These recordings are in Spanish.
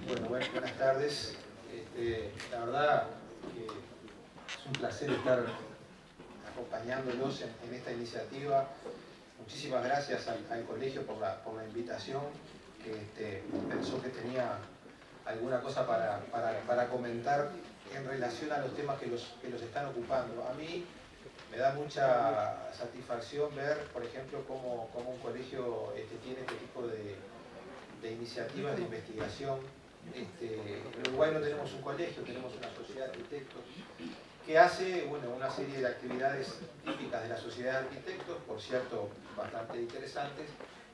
Buenas tardes. La verdad que es un placer estar acompañándolos en esta iniciativa. Muchísimas gracias al colegio por la invitación, que pensó que tenía alguna cosa para comentar en relación a los temas que los están ocupando. A mí me da mucha satisfacción ver, por ejemplo, cómo un colegio tiene este tipo de iniciativas de investigación. En Uruguay no tenemos un colegio, tenemos una sociedad de arquitectos que hace una serie de actividades típicas de la sociedad de arquitectos, por cierto, bastante interesantes,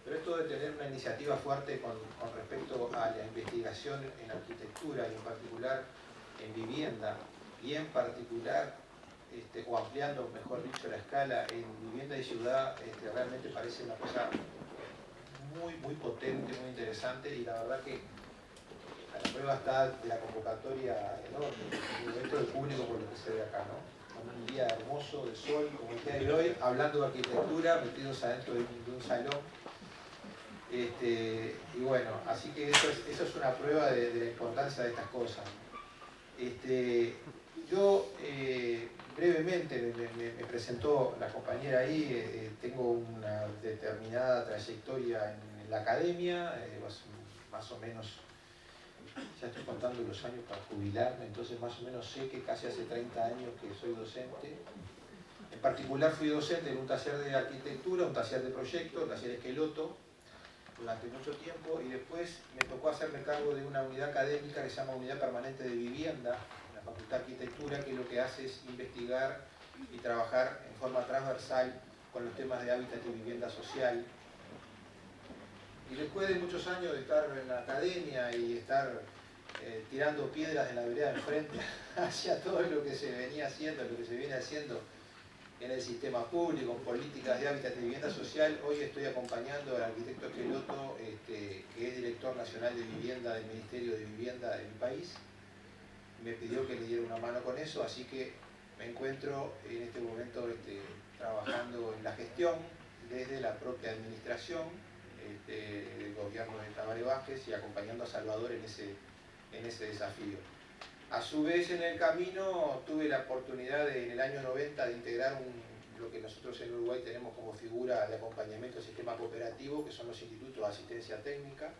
pero esto de tener una iniciativa fuerte con respecto a la investigación en arquitectura y en particular en vivienda, y en particular, o ampliando, mejor dicho, la escala en vivienda y ciudad, realmente parece una cosa muy potente, muy interesante, y la verdad que la prueba está de la convocatoria enorme, dentro del público por lo que se ve acá, ¿no? Con un día hermoso de sol, como el día de hoy, hablando de arquitectura, metidos adentro de un salón. Y bueno, así que eso es una prueba de la importancia de estas cosas. Yo brevemente me presentó la compañera ahí, tengo una determinada trayectoria en la academia, más o menos. Ya estoy contando los años para jubilarme, entonces más o menos sé que casi hace 30 años que soy docente. En particular fui docente en un taller de arquitectura, un taller de proyecto, el taller Esqueloto, durante mucho tiempo, y después me tocó hacerme cargo de una unidad académica que se llama Unidad Permanente de Vivienda, en la Facultad de Arquitectura, que lo que hace es investigar y trabajar en forma transversal con los temas de hábitat y vivienda social. Y después de muchos años de estar en la academia y estar tirando piedras en la vereda de enfrente hacia todo lo que se venía haciendo, lo que se viene haciendo en el sistema público, en políticas de hábitat y vivienda social, hoy estoy acompañando al arquitecto Esqueloto, que es director nacional de vivienda del Ministerio de Vivienda de mi país. Me pidió que le diera una mano con eso, así que me encuentro en este momento trabajando en la gestión desde la propia administración del gobierno de Tabaré Vázquez y acompañando a Salvador en ese desafío. A su vez, en el camino tuve la oportunidad en el año 90 de integrar lo que nosotros en Uruguay tenemos como figura de acompañamiento al sistema cooperativo, que son los institutos de asistencia técnica.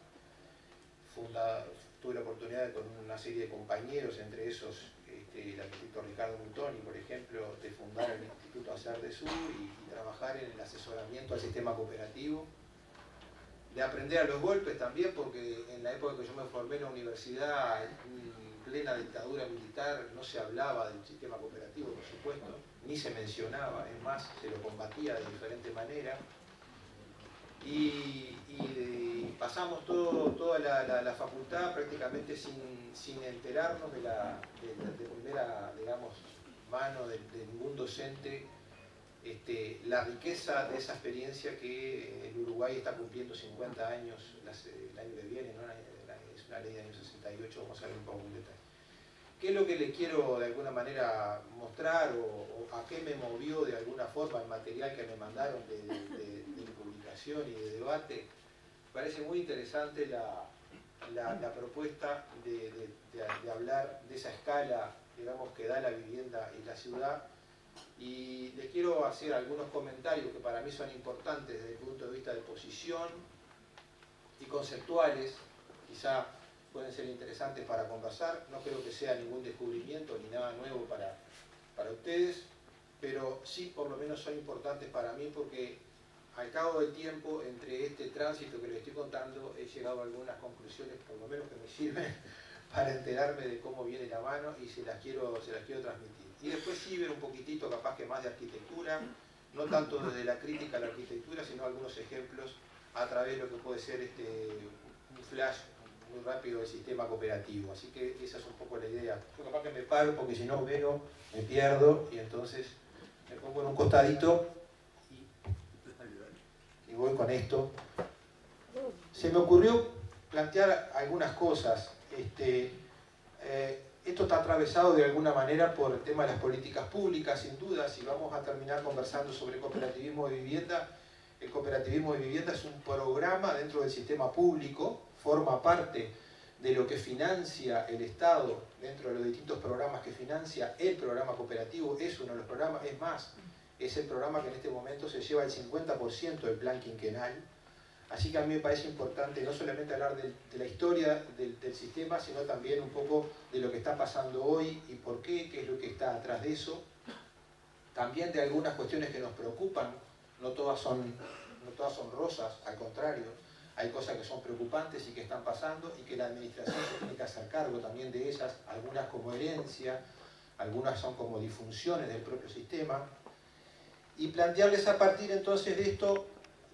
Tuve la oportunidad con una serie de compañeros, entre esos el arquitecto Ricardo Mutoni, por ejemplo, de fundar el Instituto Acer de Sur y trabajar en el asesoramiento al sistema cooperativo. De aprender a los golpes también, porque en la época que yo me formé en la universidad, en plena dictadura militar, no se hablaba del sistema cooperativo, por supuesto, ni se mencionaba, es más, se lo combatía de diferente manera. Y pasamos toda la facultad prácticamente sin enterarnos de primera, digamos, mano de ningún docente, la riqueza de esa experiencia que el Uruguay está cumpliendo 50 años el año que viene, ¿no? Es una ley del año 68, vamos a ver un poco en detalle. ¿Qué es lo que les quiero de alguna manera mostrar o a qué me movió de alguna forma el material que me mandaron de publicación y de debate? Me parece muy interesante la propuesta de hablar de esa escala, digamos, que da la vivienda y la ciudad. Y les quiero hacer algunos comentarios que para mí son importantes desde el punto de vista de posición y conceptuales, quizá pueden ser interesantes para conversar. No creo que sea ningún descubrimiento ni nada nuevo para ustedes, pero sí por lo menos son importantes para mí porque al cabo del tiempo, entre este tránsito que les estoy contando, he llegado a algunas conclusiones, por lo menos que me sirven para enterarme de cómo viene la mano y se las quiero transmitir. Y después sí ver un poquitito, capaz que más de arquitectura, no tanto desde la crítica a la arquitectura, sino algunos ejemplos a través de lo que puede ser un flash muy rápido del sistema cooperativo. Así que esa es un poco la idea. Yo capaz que me paro porque si no veo, me pierdo y entonces me pongo en un costadito y voy con esto. Se me ocurrió plantear algunas cosas. Esto está atravesado de alguna manera por el tema de las políticas públicas, sin duda. Si vamos a terminar conversando sobre cooperativismo de vivienda, el cooperativismo de vivienda es un programa dentro del sistema público, forma parte de lo que financia el Estado dentro de los distintos programas que financia el programa cooperativo, es uno de los programas, es más, es el programa que en este momento se lleva el 50% del plan quinquenal. Así que a mí me parece importante no solamente hablar de la historia del sistema, sino también un poco de lo que está pasando hoy y por qué es lo que está atrás de eso. También de algunas cuestiones que nos preocupan, no todas son rosas, al contrario, hay cosas que son preocupantes y que están pasando y que la administración se tiene que hacer cargo también de ellas, algunas como herencia, algunas son como disfunciones del propio sistema, y plantearles a partir entonces de esto,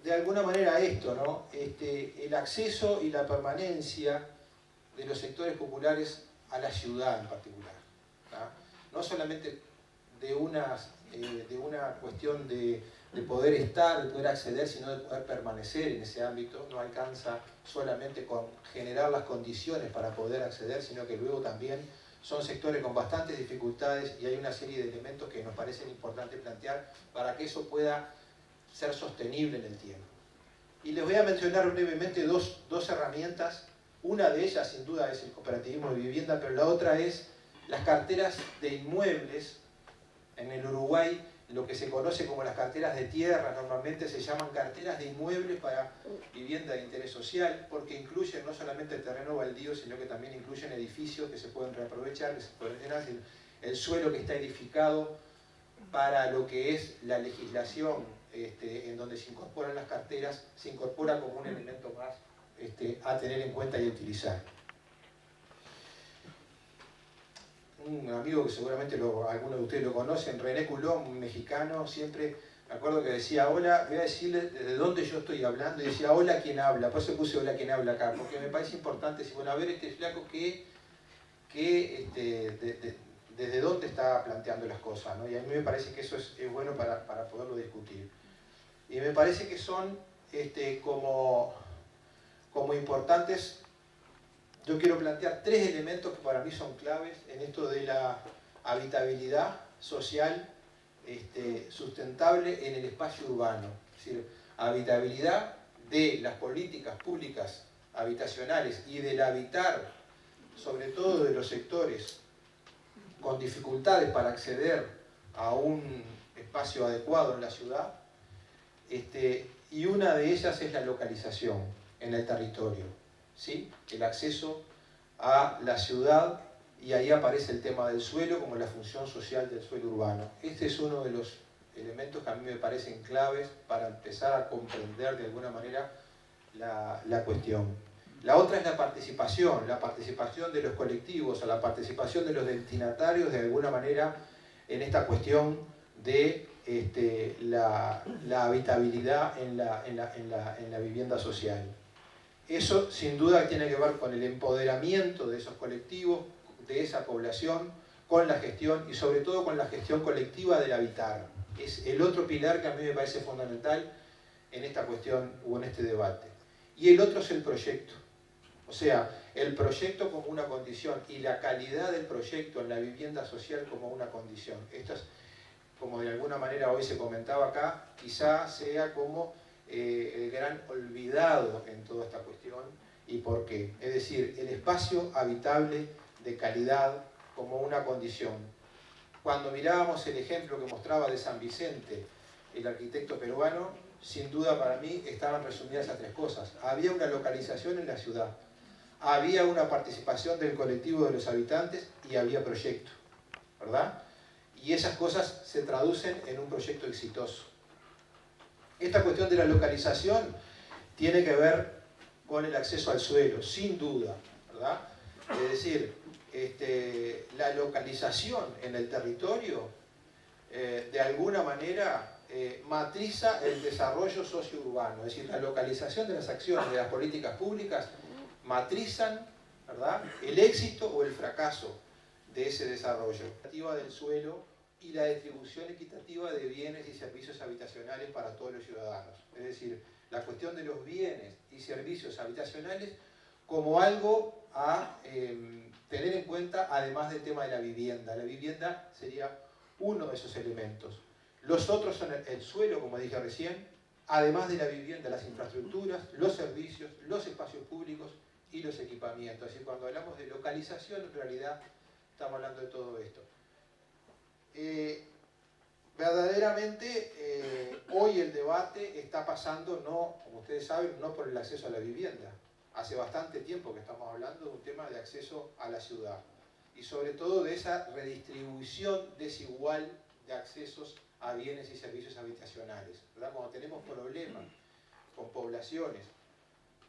de alguna manera esto, ¿no? El acceso y la permanencia de los sectores populares a la ciudad en particular, ¿no? No solamente de una cuestión de poder estar, de poder acceder, sino de poder permanecer en ese ámbito. No alcanza solamente con generar las condiciones para poder acceder, sino que luego también son sectores con bastantes dificultades y hay una serie de elementos que nos parecen importantes plantear para que eso pueda ser sostenible en el tiempo. Y les voy a mencionar brevemente dos herramientas. Una de ellas sin duda es el cooperativismo de vivienda, pero la otra es las carteras de inmuebles. En el Uruguay, lo que se conoce como las carteras de tierra, normalmente se llaman carteras de inmuebles para vivienda de interés social, porque incluyen no solamente el terreno baldío, sino que también incluyen edificios que se pueden reaprovechar, que se pueden llenar, el suelo que está edificado para lo que es la legislación en donde se incorporan las carteras, se incorpora como un elemento más a tener en cuenta y utilizar. Un amigo que seguramente algunos de ustedes lo conocen, René Coulomb, un mexicano, siempre me acuerdo que decía, hola, voy a decirle desde dónde yo estoy hablando, y decía, hola, ¿quién habla? Por eso puse hola, ¿quién habla acá? Porque me parece importante decir, bueno, a ver este flaco desde dónde está planteando las cosas, ¿no? Y a mí me parece que eso es bueno para poderlo discutir. Y me parece que son como importantes. Yo quiero plantear tres elementos que para mí son claves en esto de la habitabilidad social sustentable en el espacio urbano. Es decir, habitabilidad de las políticas públicas habitacionales y del habitar, sobre todo de los sectores con dificultades para acceder a un espacio adecuado en la ciudad, y una de ellas es la localización en el territorio, ¿sí? El acceso a la ciudad, y ahí aparece el tema del suelo como la función social del suelo urbano. Este es uno de los elementos que a mí me parecen claves para empezar a comprender de alguna manera la cuestión. La otra es la participación de los colectivos, o la participación de los destinatarios de alguna manera en esta cuestión de la habitabilidad en la vivienda social. Eso sin duda tiene que ver con el empoderamiento de esos colectivos, de esa población, con la gestión y sobre todo con la gestión colectiva del habitar. Es el otro pilar que a mí me parece fundamental en esta cuestión o en este debate. Y el otro es el proyecto. O sea, el proyecto como una condición y la calidad del proyecto en la vivienda social como una condición. Esto es, como de alguna manera hoy se comentaba acá, quizá sea como el gran olvidado en toda esta cuestión. ¿Y por qué? Es decir, el espacio habitable de calidad como una condición. Cuando mirábamos el ejemplo que mostraba de San Vicente, el arquitecto peruano, sin duda para mí estaban resumidas a tres cosas. Había una localización en la ciudad, había una participación del colectivo de los habitantes y había proyecto, ¿verdad? Y esas cosas se traducen en un proyecto exitoso. Esta cuestión de la localización tiene que ver con el acceso al suelo, sin duda, ¿verdad? Es decir, la localización en el territorio, de alguna manera, matriza el desarrollo socio-urbano. Es decir, la localización de las acciones, de las políticas públicas, matrizan, ¿verdad?, el éxito o el fracaso de ese desarrollo. La equitativa del suelo y la distribución equitativa de bienes y servicios habitacionales para todos los ciudadanos. Es decir, la cuestión de los bienes y servicios habitacionales como algo a tener en cuenta, además del tema de la vivienda. La vivienda sería uno de esos elementos. Los otros son el suelo, como dije recién, además de la vivienda, las infraestructuras, los servicios, los espacios públicos y los equipamientos. Es decir, cuando hablamos de localización, en realidad estamos hablando de todo esto. Verdaderamente, hoy el debate está pasando, no, como ustedes saben, no por el acceso a la vivienda. Hace bastante tiempo que estamos hablando de un tema de acceso a la ciudad. Y sobre todo de esa redistribución desigual de accesos a bienes y servicios habitacionales, ¿verdad? Cuando tenemos problemas con poblaciones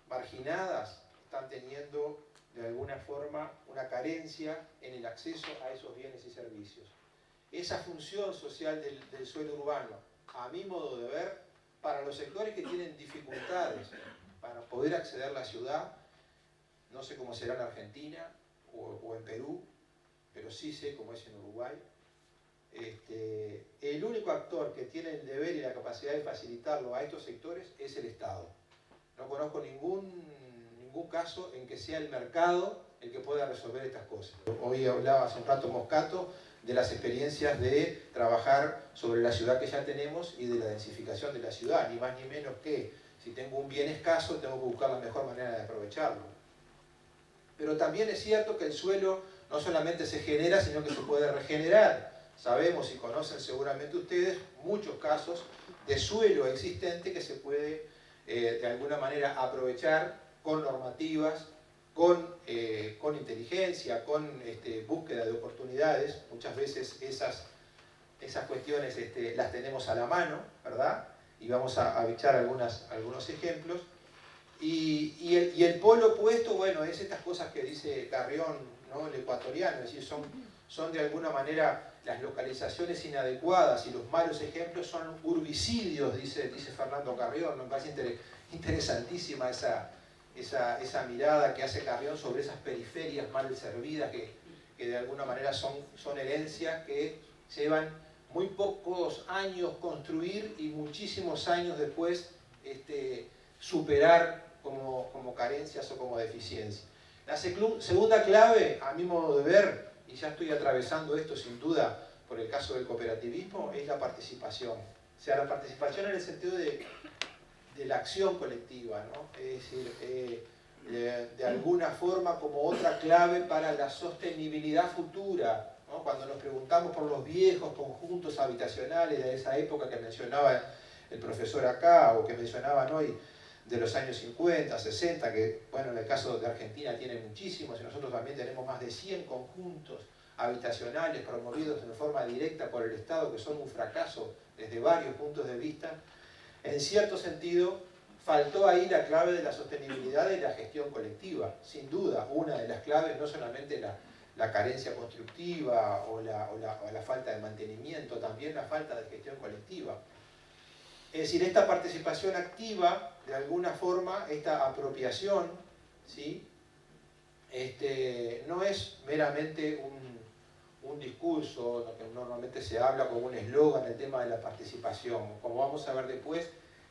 marginadas, están teniendo de alguna forma una carencia en el acceso a esos bienes y servicios. Esa función social del suelo urbano, a mi modo de ver, para los sectores que tienen dificultades para poder acceder a la ciudad, no sé cómo será en Argentina o en Perú, pero sí sé cómo es en Uruguay, el único actor que tiene el deber y la capacidad de facilitarlo a estos sectores es el Estado. No conozco ningún caso en que sea el mercado el que pueda resolver estas cosas. Hoy hablaba hace un rato Moscato de las experiencias de trabajar sobre la ciudad que ya tenemos y de la densificación de la ciudad, ni más ni menos que si tengo un bien escaso tengo que buscar la mejor manera de aprovecharlo. Pero también es cierto que el suelo no solamente se genera, sino que se puede regenerar. Sabemos y conocen seguramente ustedes muchos casos de suelo existente que se puede de alguna manera aprovechar con normativas, con inteligencia, con búsqueda de oportunidades. Muchas veces esas cuestiones las tenemos a la mano, ¿verdad? Y vamos a echar algunos ejemplos. Y el polo opuesto, bueno, es estas cosas que dice Carrión, ¿no? El ecuatoriano, es decir, son de alguna manera las localizaciones inadecuadas y los malos ejemplos son urbicidios, dice Fernando Carrión. Me parece interesantísima esa mirada que hace Carrión sobre esas periferias mal servidas que de alguna manera son herencias que llevan muy pocos años construir y muchísimos años después superar como carencias o como deficiencias. La segunda clave, a mi modo de ver, y ya estoy atravesando esto sin duda por el caso del cooperativismo, es la participación. O sea, la participación en el sentido de la acción colectiva, ¿no? Es decir, de alguna forma como otra clave para la sostenibilidad futura, ¿no? Cuando nos preguntamos por los viejos conjuntos habitacionales de esa época que mencionaba el profesor acá, o que mencionaban hoy, de los años 50, 60, que bueno, en el caso de Argentina tiene muchísimos, y nosotros también tenemos más de 100 conjuntos habitacionales promovidos de forma directa por el Estado, que son un fracaso desde varios puntos de vista. En cierto sentido, faltó ahí la clave de la sostenibilidad de la gestión colectiva. Sin duda, una de las claves, no solamente la carencia constructiva o la falta de mantenimiento, también la falta de gestión colectiva. Es decir, esta participación activa, de alguna forma, esta apropiación, ¿sí? No es meramente un discurso, lo que normalmente se habla como un eslogan, el tema de la participación. Como vamos a ver después,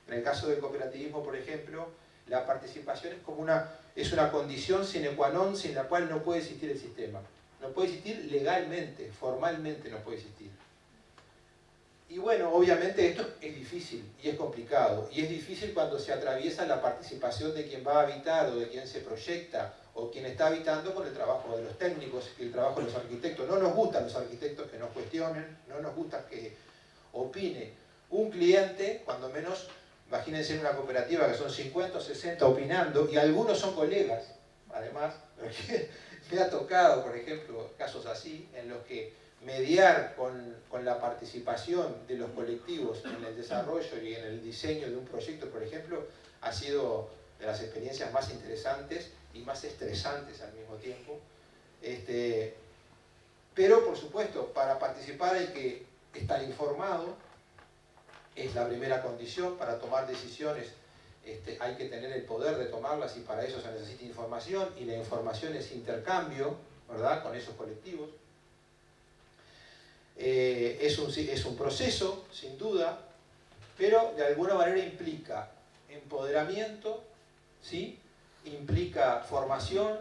en el caso del cooperativismo, por ejemplo, la participación es una condición sine qua non sin la cual no puede existir el sistema. No puede existir legalmente, formalmente no puede existir. Y bueno, obviamente esto es difícil y es complicado. Y es difícil cuando se atraviesa la participación de quien va a habitar o de quien se proyecta o quien está habitando con el trabajo de los técnicos y el trabajo de los arquitectos. No nos gustan los arquitectos que nos cuestionen, no nos gusta que opine un cliente, cuando menos, imagínense en una cooperativa que son 50 o 60 opinando y algunos son colegas, además, me ha tocado, por ejemplo, casos así, en los que mediar con la participación de los colectivos en el desarrollo y en el diseño de un proyecto, por ejemplo, ha sido de las experiencias más interesantes y más estresantes al mismo tiempo. Pero, por supuesto, para participar hay que estar informado, es la primera condición. Para tomar decisiones hay que tener el poder de tomarlas y para eso se necesita información, y la información es intercambio, ¿verdad?, con esos colectivos. Es un proceso, sin duda, pero de alguna manera implica empoderamiento, ¿sí? Implica formación,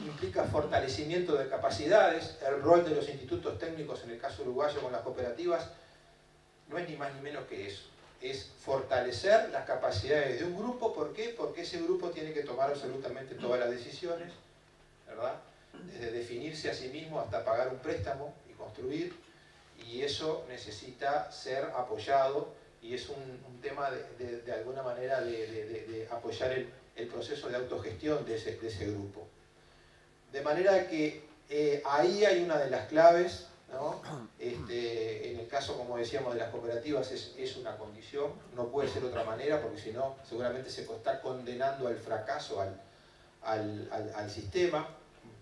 implica fortalecimiento de capacidades. El rol de los institutos técnicos, en el caso uruguayo con las cooperativas, no es ni más ni menos que eso. es fortalecer las capacidades de un grupo. ¿Por qué? Porque ese grupo tiene que tomar absolutamente todas las decisiones, ¿verdad? Desde definirse a sí mismo hasta pagar un préstamo y construir, y eso necesita ser apoyado, y es un tema de alguna manera de apoyar el proceso de autogestión de ese grupo. De manera que ahí hay una de las claves, ¿no? En el caso, como decíamos, de las cooperativas es una condición, no puede ser de otra manera, porque si no seguramente se está condenando al fracaso al sistema.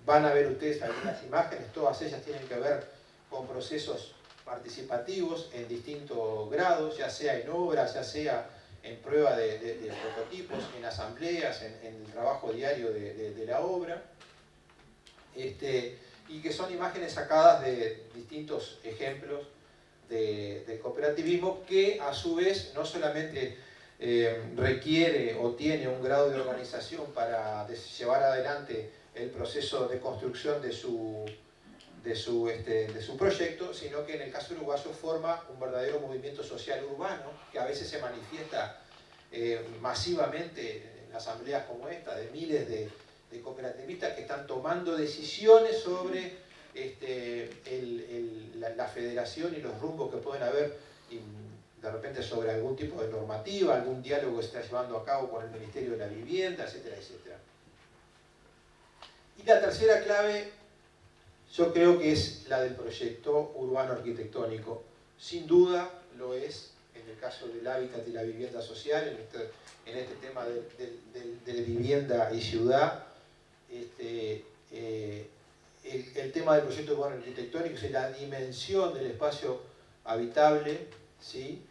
Van a ver ustedes algunas imágenes, todas ellas tienen que ver con procesos participativos en distintos grados, ya sea en obras, ya sea en prueba de prototipos, en asambleas, en el trabajo diario de la obra, y que son imágenes sacadas de distintos ejemplos del cooperativismo, que a su vez no solamente requiere o tiene un grado de organización para llevar adelante el proceso de construcción de su proyecto, sino que en el caso uruguayo forma un verdadero movimiento social urbano, que a veces se manifiesta masivamente en asambleas como esta, de miles de cooperativistas que están tomando decisiones sobre la federación y los rumbos que pueden haber, y de repente sobre algún tipo de normativa, algún diálogo que se está llevando a cabo con el Ministerio de la Vivienda, etcétera, etcétera. Y la tercera clave, yo creo que es la del proyecto urbano arquitectónico. Sin duda lo es en el caso del hábitat y la vivienda social, en este tema de vivienda y ciudad. El tema del proyecto urbano arquitectónico es la dimensión del espacio habitable, ¿sí?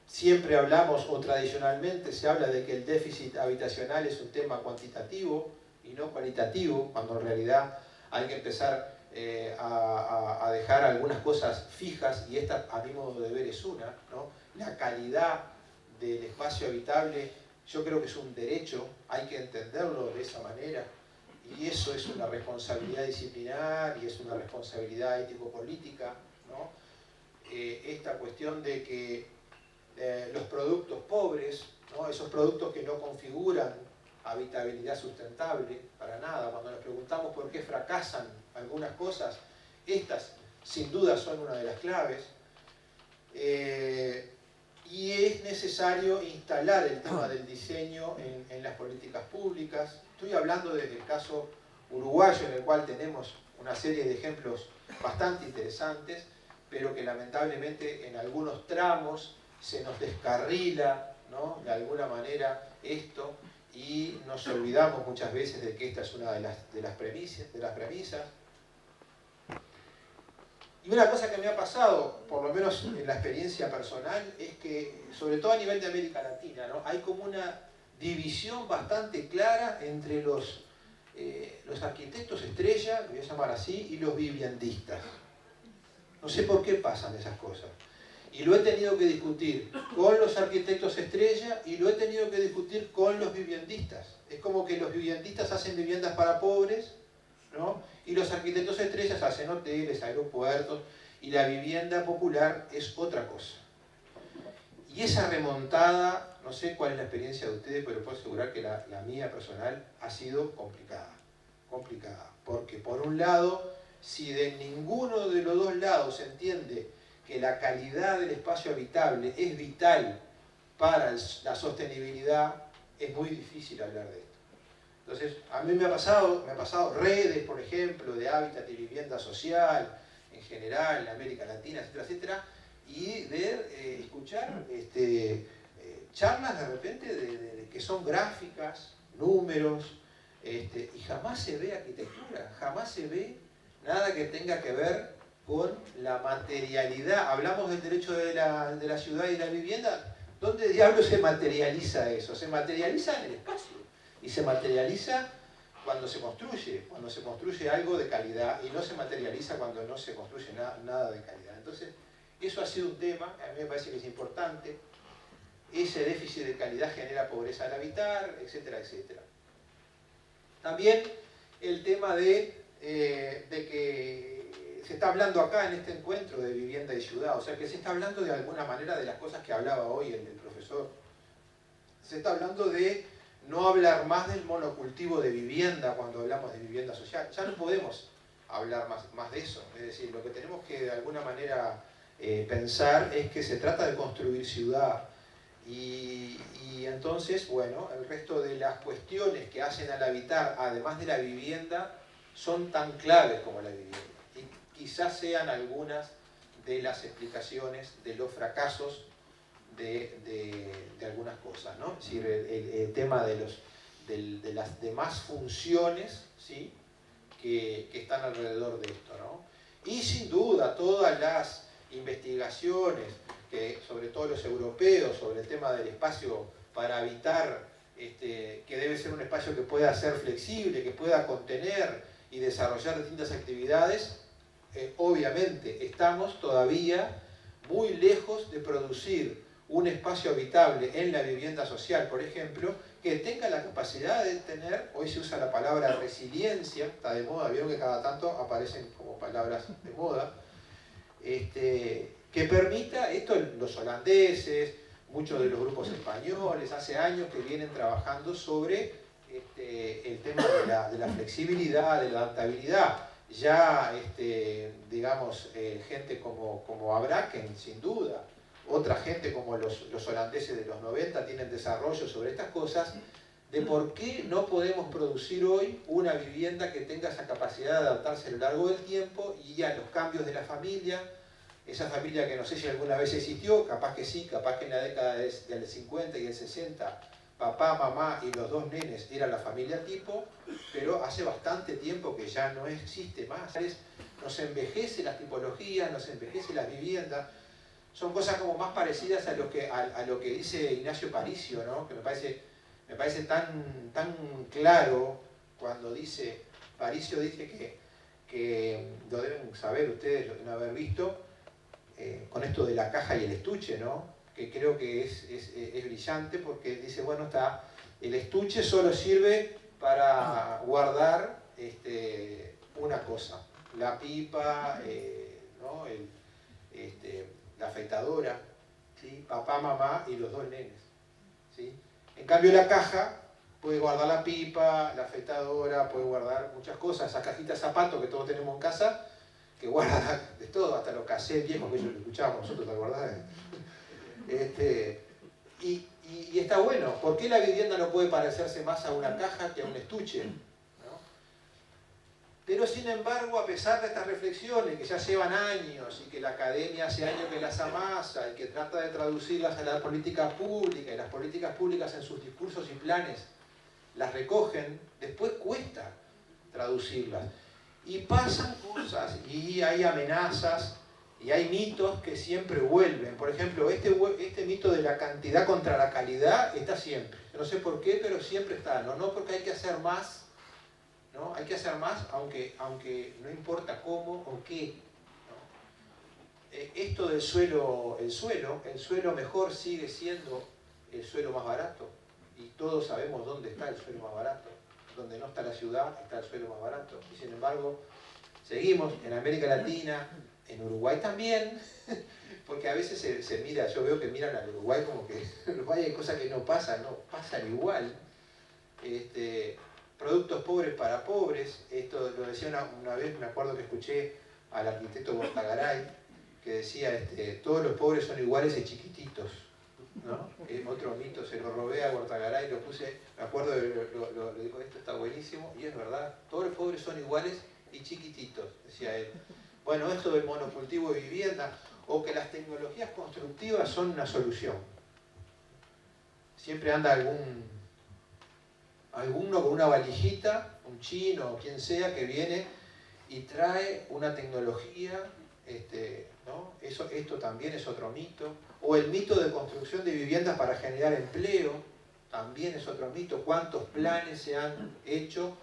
Siempre hablamos, o tradicionalmente se habla de que el déficit habitacional es un tema cuantitativo y no cualitativo, cuando en realidad hay que empezar a dejar algunas cosas fijas, y esta a mi modo de ver es una, ¿no? La calidad del espacio habitable, yo creo que es un derecho, hay que entenderlo de esa manera, y eso es una responsabilidad disciplinar y es una responsabilidad ético-política, ¿no? Esta cuestión de que los productos pobres, ¿no? Esos productos que no configuran habitabilidad sustentable para nada, cuando nos preguntamos por qué fracasan algunas cosas, estas sin duda son una de las claves. Y es necesario instalar el tema del diseño en las políticas públicas. Estoy hablando desde el caso uruguayo, en el cual tenemos una serie de ejemplos bastante interesantes, pero que lamentablemente en algunos tramos se nos descarrila, ¿no? De alguna manera esto, y nos olvidamos muchas veces de que esta es una de las premisas. Y una cosa que me ha pasado, por lo menos en la experiencia personal, es que, sobre todo a nivel de América Latina, ¿no? Hay como una división bastante clara entre los arquitectos estrella, lo voy a llamar así, y los viviendistas. No sé por qué pasan esas cosas. Y lo he tenido que discutir con los arquitectos estrella y lo he tenido que discutir con los viviendistas. Es como que los viviendistas hacen viviendas para pobres, ¿no? Y los arquitectos estrellas hacen hoteles, aeropuertos, y la vivienda popular es otra cosa. Y esa remontada, no sé cuál es la experiencia de ustedes, pero puedo asegurar que la mía personal ha sido complicada. Porque por un lado, si de ninguno de los dos lados se entiende que la calidad del espacio habitable es vital para la sostenibilidad, es muy difícil hablar de esto. Entonces, a mí me ha pasado redes, por ejemplo, de hábitat y vivienda social, en general, en América Latina, etcétera, etcétera, y de escuchar charlas de repente que son gráficas, números, y jamás se ve arquitectura, jamás se ve nada que tenga que ver con la materialidad. Hablamos del derecho de la ciudad y la vivienda. ¿Dónde diablos se materializa eso? Se materializa en el espacio. Y se materializa cuando se construye algo de calidad, y no se materializa cuando no se construye nada de calidad. Entonces, eso ha sido un tema, a mí me parece que es importante. Ese déficit de calidad genera pobreza al habitar, etcétera, etcétera. También el tema de que se está hablando acá en este encuentro de vivienda y ciudad, o sea que se está hablando de alguna manera de las cosas que hablaba hoy el profesor. Se está hablando de no hablar más del monocultivo de vivienda cuando hablamos de vivienda social. Ya no podemos hablar más de eso. Es decir, lo que tenemos que de alguna manera pensar es que se trata de construir ciudad. Y entonces, bueno, el resto de las cuestiones que hacen al habitar, además de la vivienda, son tan claves como la vivienda. Y quizás sean algunas de las explicaciones de los fracasos de algunas cosas, ¿no? Es decir, el tema de las demás funciones, ¿sí?, que están alrededor de esto, ¿no? Y sin duda todas las investigaciones, sobre todo los europeos, sobre el tema del espacio para habitar, que debe ser un espacio que pueda ser flexible, que pueda contener y desarrollar distintas actividades, obviamente estamos todavía muy lejos de producir un espacio habitable en la vivienda social, por ejemplo, que tenga la capacidad de tener, hoy se usa la palabra resiliencia, está de moda, vieron que cada tanto aparecen como palabras de moda, que permita, esto los holandeses, muchos de los grupos españoles, hace años que vienen trabajando sobre el tema de la flexibilidad, de la adaptabilidad. Ya, digamos, gente como Abraken, sin duda, otra gente como los holandeses de los 90 tienen desarrollo sobre estas cosas, de por qué no podemos producir hoy una vivienda que tenga esa capacidad de adaptarse a lo largo del tiempo y a los cambios de la familia, esa familia que no sé si alguna vez existió, capaz que sí, capaz que en la década del 50 y el 60, papá, mamá y los dos nenes era la familia tipo, pero hace bastante tiempo que ya no existe más. Nos envejece las tipologías, nos envejece las viviendas. Son cosas como más parecidas a lo que dice Ignacio Paricio, ¿no? Que me parece tan claro cuando dice, Paricio dice que lo deben saber ustedes, lo deben haber visto, con esto de la caja y el estuche, ¿no? Que creo que es brillante porque dice, bueno, el estuche solo sirve para guardar una cosa, la pipa, ¿no? La afeitadora, ¿sí?, papá, mamá y los dos nenes, ¿sí? En cambio la caja puede guardar la pipa, la afeitadora, puede guardar muchas cosas, esa cajita de zapatos que todos tenemos en casa, que guarda de todo, hasta los cassettes viejos que ellos escuchábamos nosotros, ¿te acordás? Y está bueno. ¿Por qué la vivienda no puede parecerse más a una caja que a un estuche? ¿No? Pero sin embargo, a pesar de estas reflexiones que ya llevan años y que la academia hace años que las amasa y que trata de traducirlas a la política pública, y las políticas públicas en sus discursos y planes las recogen, después cuesta traducirlas. Y pasan cosas, y hay amenazas, y hay mitos que siempre vuelven. Por ejemplo, este mito de la cantidad contra la calidad está siempre. No sé por qué, pero siempre está. No porque hay que hacer más, ¿no? Hay que hacer más, aunque no importa cómo o qué, ¿no? Esto del suelo, el suelo mejor sigue siendo el suelo más barato. Y todos sabemos dónde está el suelo más barato. Donde no está la ciudad, está el suelo más barato. Y sin embargo, seguimos en América Latina, en Uruguay también, porque a veces se mira, yo veo que miran al Uruguay como que en Uruguay hay cosas que no pasan igual. Productos pobres para pobres, esto lo decía una vez, me acuerdo que escuché al arquitecto Bortagaray, que decía, todos los pobres son iguales y chiquititos, ¿no? Otro mito, se lo robé a Bortagaray, lo puse, me acuerdo, lo dijo, esto está buenísimo, y es verdad, todos los pobres son iguales y chiquititos, decía él. Bueno, esto del monocultivo de vivienda, o que las tecnologías constructivas son una solución. Siempre anda alguno con una valijita, un chino o quien sea, que viene y trae una tecnología, ¿no? Esto también es otro mito. O el mito de construcción de viviendas para generar empleo, también es otro mito. ¿Cuántos planes se han hecho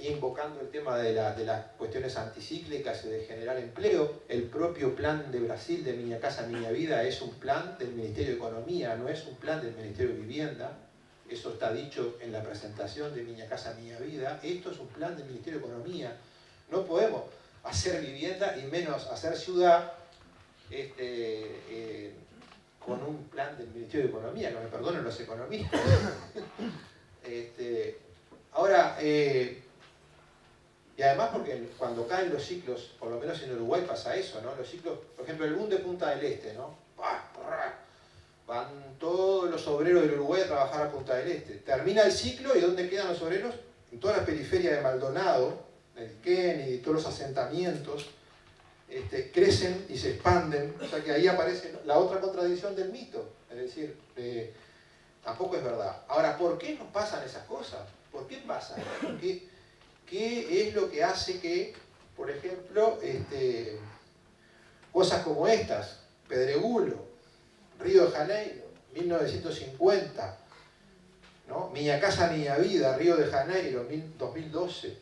invocando el tema de las cuestiones anticíclicas y de generar empleo? El propio plan de Brasil de Minha Casa Minha Vida es un plan del Ministerio de Economía, no es un plan del Ministerio de Vivienda. Eso está dicho en la presentación de Minha Casa Minha Vida. Esto es un plan del Ministerio de Economía. No podemos. hacer vivienda y menos hacer ciudad, con un plan del Ministerio de Economía, que me perdonen los economistas. Ahora, y además porque cuando caen los ciclos, por lo menos en Uruguay pasa eso, ¿no? Los ciclos, por ejemplo, el boom de Punta del Este, ¿no? Van todos los obreros del Uruguay a trabajar a Punta del Este. Termina el ciclo y ¿dónde quedan los obreros? En toda la periferia de Maldonado, el Kennedy, todos los asentamientos, crecen y se expanden. O sea que ahí aparece la otra contradicción del mito. Es decir, tampoco es verdad. Ahora, ¿por qué nos pasan esas cosas? ¿Por qué pasan? ¿Qué es lo que hace que, por ejemplo, cosas como estas, Pedregulho, Río de Janeiro, 1950, ¿no? Minha Casa Minha Vida, Río de Janeiro, 2012.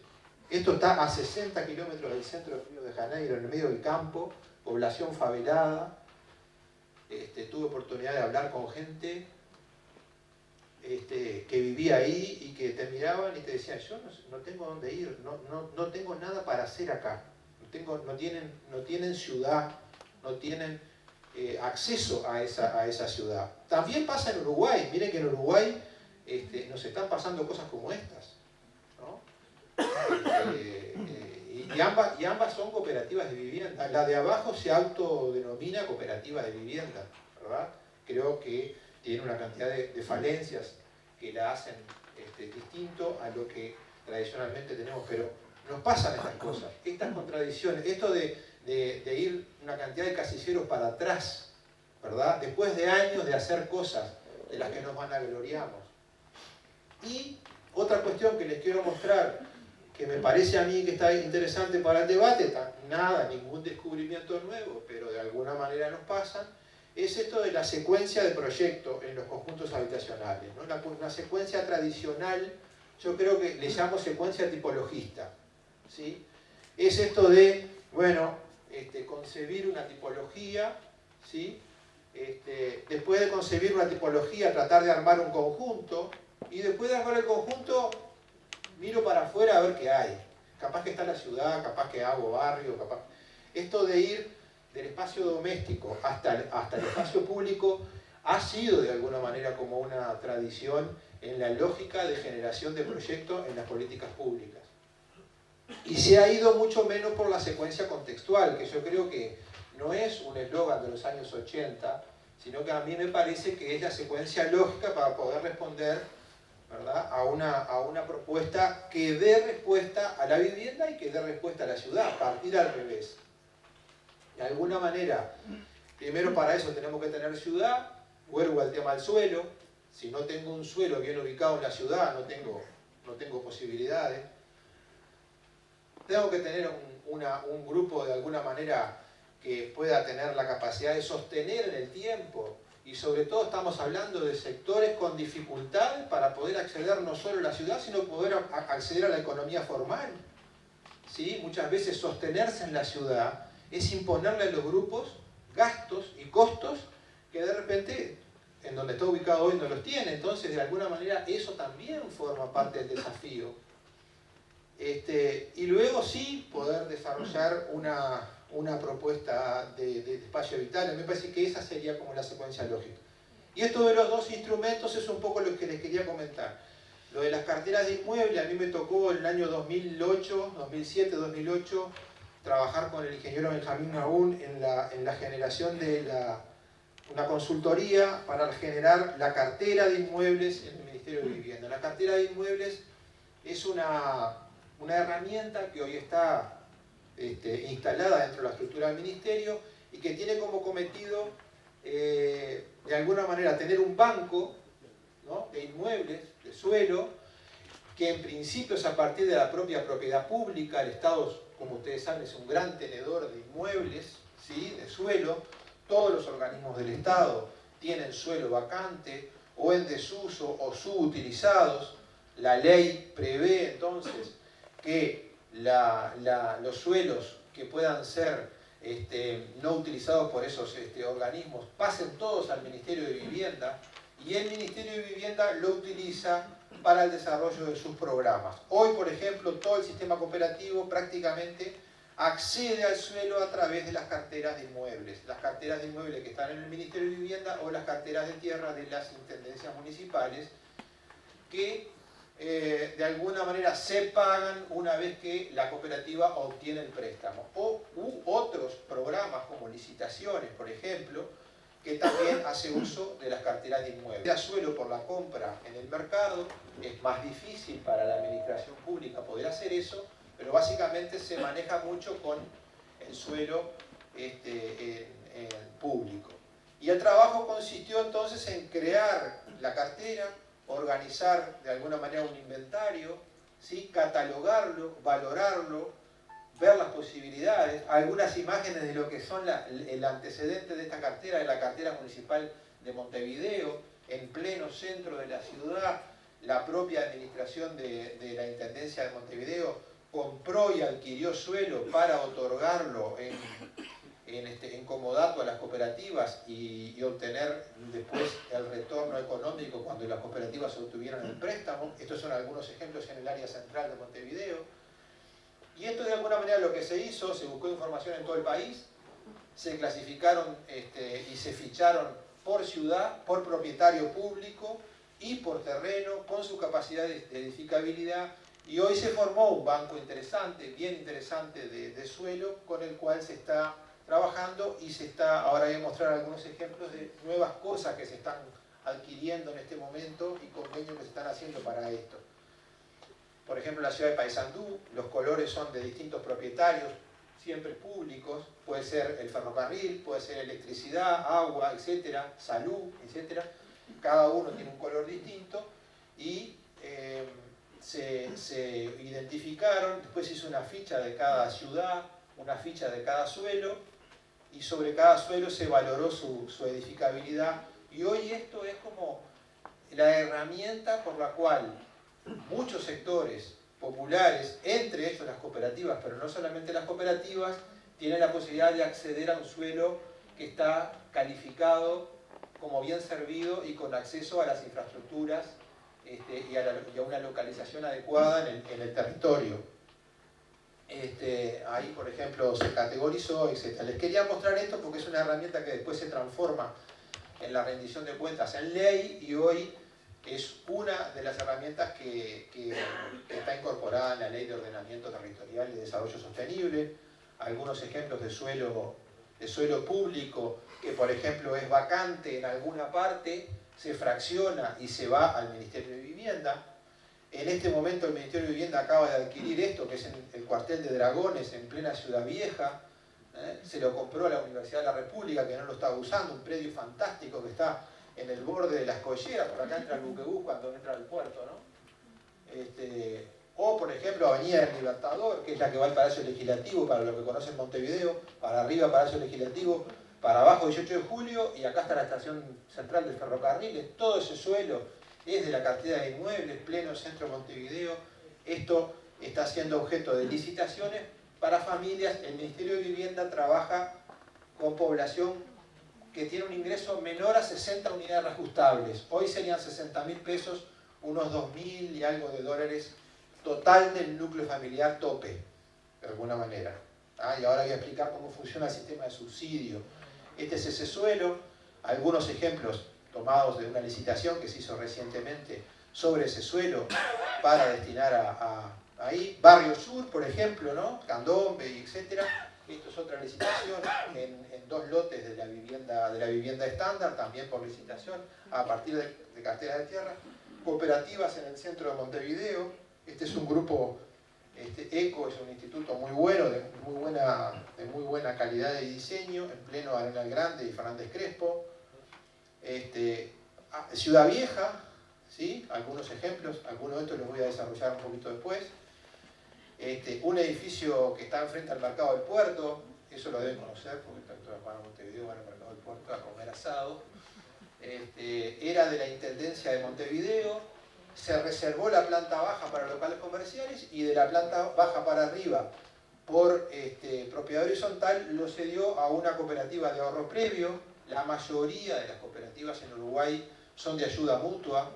Esto está a 60 kilómetros del centro de Río de Janeiro, en el medio del campo, población favelada. Tuve oportunidad de hablar con gente que vivía ahí y que te miraban y te decían, yo no tengo dónde ir, no tengo nada para hacer acá. No tienen ciudad, no tienen acceso a esa ciudad. También pasa en Uruguay. Miren que en Uruguay nos están pasando cosas como estas, ¿no? Y ambas son cooperativas de vivienda. La de abajo se autodenomina cooperativa de vivienda, ¿verdad? Creo que tiene una cantidad de falencias que la hacen distinto a lo que tradicionalmente tenemos, pero nos pasan estas cosas, estas contradicciones, esto de ir una cantidad de casilleros para atrás, ¿verdad? Después de años de hacer cosas de las que nos vanagloriamos. Y otra cuestión que les quiero mostrar, que me parece a mí que está interesante para el debate, ningún descubrimiento nuevo, pero de alguna manera nos pasan, es esto de la secuencia de proyectos en los conjuntos habitacionales, ¿no? Una secuencia tradicional, yo creo que le llamo secuencia tipologista, ¿sí? Es esto de, bueno, concebir una tipología, ¿sí? Después de concebir una tipología, tratar de armar un conjunto, y después de armar el conjunto, miro para afuera a ver qué hay. Capaz que está la ciudad, capaz que hago barrio, capaz... Esto de ir del espacio doméstico hasta el espacio público ha sido de alguna manera como una tradición en la lógica de generación de proyectos en las políticas públicas. Y se ha ido mucho menos por la secuencia contextual, que yo creo que no es un eslogan de los años 80, sino que a mí me parece que es la secuencia lógica para poder responder, ¿verdad?, a una propuesta que dé respuesta a la vivienda y que dé respuesta a la ciudad, partir al revés. De alguna manera, primero para eso tenemos que tener ciudad, vuelvo al tema del suelo. Si no tengo un suelo bien ubicado en la ciudad, no tengo posibilidades. Tengo que tener un grupo de alguna manera que pueda tener la capacidad de sostener en el tiempo, y sobre todo estamos hablando de sectores con dificultades para poder acceder no solo a la ciudad, sino poder acceder a la economía formal. ¿Sí? Muchas veces sostenerse en la ciudad es imponerle a los grupos gastos y costos que de repente en donde está ubicado hoy no los tiene. Entonces, de alguna manera, eso también forma parte del desafío. Y luego sí poder desarrollar una propuesta de espacio vital. Me parece que esa sería como la secuencia lógica. Y esto de los dos instrumentos es un poco lo que les quería comentar. Lo de las carteras de inmueble, a mí me tocó en el año 2008, 2007, 2008, trabajar con el ingeniero Benjamín Naún en la generación de una consultoría para generar la cartera de inmuebles en el Ministerio de Vivienda. La cartera de inmuebles es una herramienta que hoy está instalada dentro de la estructura del Ministerio y que tiene como cometido, de alguna manera, tener un banco, ¿no?, de inmuebles, de suelo, que en principio es a partir de la propia propiedad pública. El Estado, como ustedes saben, es un gran tenedor de inmuebles, ¿sí?, de suelo. Todos los organismos del Estado tienen suelo vacante o en desuso o subutilizados. La ley prevé entonces que los suelos que puedan ser no utilizados por esos organismos pasen todos al Ministerio de Vivienda, y el Ministerio de Vivienda lo utiliza para el desarrollo de sus programas. Hoy, por ejemplo, todo el sistema cooperativo prácticamente accede al suelo a través de las carteras de inmuebles. Las carteras de inmuebles que están en el Ministerio de Vivienda o las carteras de tierra de las intendencias municipales, que de alguna manera se pagan una vez que la cooperativa obtiene el préstamo. U otros programas como licitaciones, por ejemplo, que también hace uso de las carteras de inmuebles. El suelo por la compra en el mercado es más difícil para la administración pública poder hacer eso, pero básicamente se maneja mucho con el suelo en público. Y el trabajo consistió entonces en crear la cartera, organizar de alguna manera un inventario, ¿sí? Catalogarlo, valorarlo, ver las posibilidades, algunas imágenes de lo que son el antecedente de esta cartera, de la cartera municipal de Montevideo, en pleno centro de la ciudad. La propia administración de la Intendencia de Montevideo compró y adquirió suelo para otorgarlo en comodato a las cooperativas y obtener después el retorno económico cuando las cooperativas obtuvieron el préstamo. Estos son algunos ejemplos en el área central de Montevideo. Y esto de alguna manera lo que se hizo, se buscó información en todo el país, se clasificaron y se ficharon por ciudad, por propietario público y por terreno, con su capacidad de edificabilidad. Y hoy se formó un banco interesante, bien interesante de suelo, con el cual se está trabajando y ahora voy a mostrar algunos ejemplos de nuevas cosas que se están adquiriendo en este momento y convenios que se están haciendo para esto. Por ejemplo, en la ciudad de Paysandú, los colores son de distintos propietarios, siempre públicos, puede ser el ferrocarril, puede ser electricidad, agua, etcétera, salud, etcétera. Cada uno tiene un color distinto y se identificaron, después se hizo una ficha de cada ciudad, una ficha de cada suelo, y sobre cada suelo se valoró su edificabilidad. Y hoy esto es como la herramienta por la cual muchos sectores populares, entre ellos las cooperativas, pero no solamente las cooperativas, tienen la posibilidad de acceder a un suelo que está calificado como bien servido y con acceso a las infraestructuras y a una localización adecuada en el territorio. Ahí, por ejemplo, se categorizó, etc. Les quería mostrar esto porque es una herramienta que después se transforma en la rendición de cuentas en ley y hoy es una de las herramientas que está incorporada en la Ley de Ordenamiento Territorial y Desarrollo Sostenible. Algunos ejemplos de suelo público que, por ejemplo, es vacante en alguna parte, se fracciona y se va al Ministerio de Vivienda. En este momento el Ministerio de Vivienda acaba de adquirir esto, que es en el cuartel de Dragones, en plena Ciudad Vieja. Se lo compró a la Universidad de la República, que no lo estaba usando, un predio fantástico que está en el borde de las Colleras, por acá entra el buquebús cuando entra al puerto, ¿no? O, por ejemplo, Avenida del Libertador, que es la que va al Palacio Legislativo, para los que conocen Montevideo, para arriba Palacio Legislativo, para abajo 18 de Julio, y acá está la estación central del ferrocarril. Todo ese suelo es de la cartera de inmuebles, pleno centro de Montevideo. Esto está siendo objeto de licitaciones para familias. El Ministerio de Vivienda trabaja con población que tiene un ingreso menor a 60 unidades reajustables. Hoy serían 60.000 pesos, unos 2.000 y algo de dólares total del núcleo familiar tope, de alguna manera. Y ahora voy a explicar cómo funciona el sistema de subsidio. Este es ese suelo, algunos ejemplos tomados de una licitación que se hizo recientemente sobre ese suelo para destinar ahí. Barrio Sur, por ejemplo, ¿no? Candombe, etcétera. Esto es otra licitación en 2 lotes de la vivienda estándar, también por licitación, a partir de carteras de tierra. Cooperativas en el centro de Montevideo. Este es un grupo, ECO es un instituto muy bueno, de muy buena calidad de diseño, en pleno Arenal Grande y Fernández Crespo. Ciudad Vieja, ¿sí? Algunos ejemplos, algunos de estos los voy a desarrollar un poquito después. Un edificio que está enfrente al mercado del puerto, eso lo deben conocer porque todos van a Montevideo, van al mercado del puerto a comer asado. Era de la Intendencia de Montevideo, se reservó la planta baja para locales comerciales y de la planta baja para arriba, por propiedad horizontal, lo cedió a una cooperativa de ahorro previo. La mayoría de las cooperativas en Uruguay son de ayuda mutua.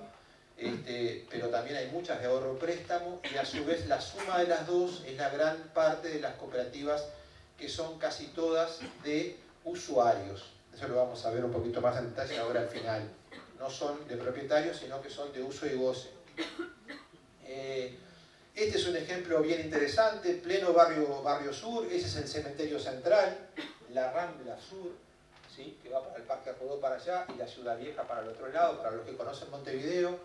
pero también hay muchas de ahorro préstamo, y a su vez la suma de las dos es la gran parte de las cooperativas, que son casi todas de usuarios. Eso lo vamos a ver un poquito más en detalle ahora al final. No son de propietarios, sino que son de uso y goce. Este es un ejemplo bien interesante, pleno barrio sur. Ese es el cementerio central, la Rambla Sur, ¿sí?, que va para el Parque Rodó para allá, y la Ciudad Vieja para el otro lado, para los que conocen Montevideo.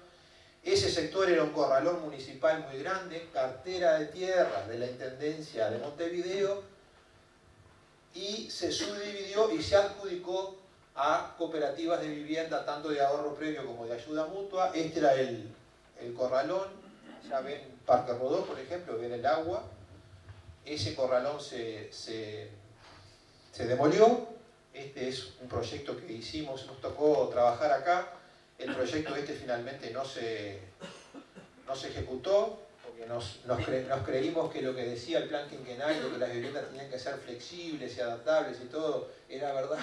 Ese sector era un corralón municipal muy grande, cartera de tierra de la Intendencia de Montevideo, y se subdividió y se adjudicó a cooperativas de vivienda, tanto de ahorro previo como de ayuda mutua. Este era el corralón. Ya ven Parque Rodó, por ejemplo, ven el agua. Ese corralón se demolió. Este es un proyecto que hicimos, nos tocó trabajar acá. El proyecto finalmente no se ejecutó, porque nos creímos que lo que decía el plan quinquenal, que las viviendas tenían que ser flexibles y adaptables y todo, era verdad.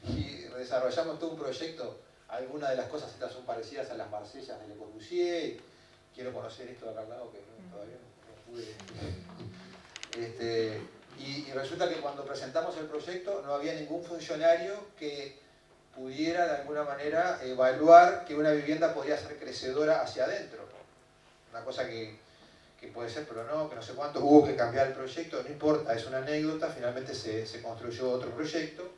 Y desarrollamos todo un proyecto. Algunas de las cosas estas son parecidas a las Marsellas de Le Corbusier. Quiero conocer esto de acá al lado, que todavía no pude. Y resulta que cuando presentamos el proyecto no había ningún funcionario que pudiera de alguna manera evaluar que una vivienda podría ser crecedora hacia adentro. Una cosa que puede ser, pero no, que no sé cuánto. Hubo que cambiar el proyecto, no importa, es una anécdota. Finalmente se construyó otro proyecto.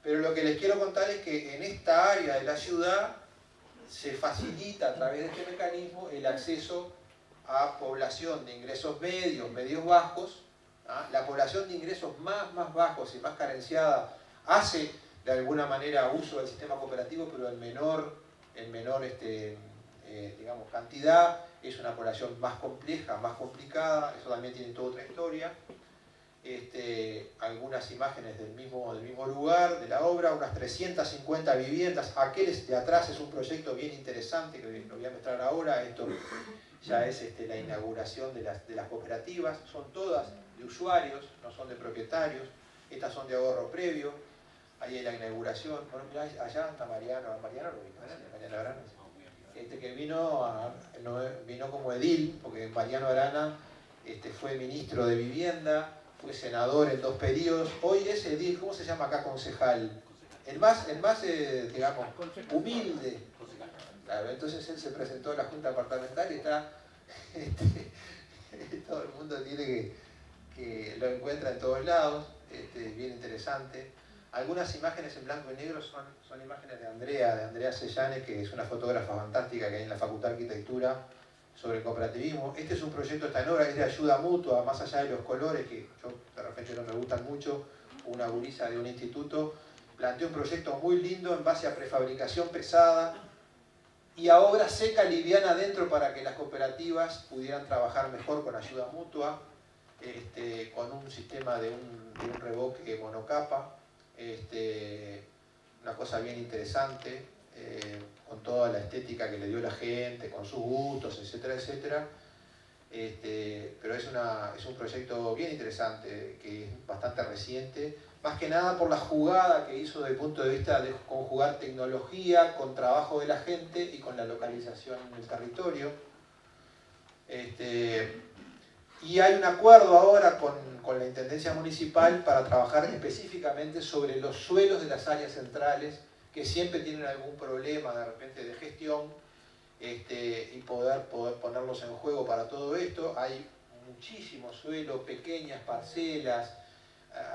Pero lo que les quiero contar es que en esta área de la ciudad se facilita a través de este mecanismo el acceso a población de ingresos medios bajos. La población de ingresos más bajos y más carenciada hace de alguna manera uso del sistema cooperativo, pero en menor digamos, cantidad. Es una población más compleja, más complicada. Eso también tiene toda otra historia. Algunas imágenes del mismo lugar, de la obra, unas 350 viviendas. Aquel de atrás es un proyecto bien interesante que lo voy a mostrar ahora. Esto ya es la inauguración de las cooperativas. Son todas de usuarios, no son de propietarios. Estas son de ahorro previo. Ahí hay la inauguración. Bueno, mirá, allá está Mariano lo vi, Mariano Arana. Que vino como edil, porque Mariano Arana fue ministro de Vivienda, fue senador en 2 periodos. Hoy es edil, ¿cómo se llama acá? Concejal. El más digamos, humilde. Claro, entonces él se presentó a la Junta Departamental y está... todo el mundo tiene que lo encuentra en todos lados. Bien interesante. Algunas imágenes en blanco y negro son imágenes de Andrea Sellane, que es una fotógrafa fantástica que hay en la Facultad de Arquitectura, sobre el cooperativismo. Este es un proyecto, está en obra, es de ayuda mutua, más allá de los colores, que yo de repente no me gustan mucho. Una gurisa de un instituto planteó un proyecto muy lindo en base a prefabricación pesada y a obra seca liviana adentro, para que las cooperativas pudieran trabajar mejor con ayuda mutua, con un sistema de un revoque monocapa. Una cosa bien interesante, con toda la estética que le dio la gente, con sus gustos, etcétera, etcétera. Pero es un proyecto bien interesante, que es bastante reciente, más que nada por la jugada que hizo desde el punto de vista de conjugar tecnología con trabajo de la gente y con la localización en el territorio. Y hay un acuerdo ahora con la Intendencia Municipal para trabajar específicamente sobre los suelos de las áreas centrales, que siempre tienen algún problema de repente de gestión, y poder ponerlos en juego para todo esto. Hay muchísimo suelo, pequeñas parcelas.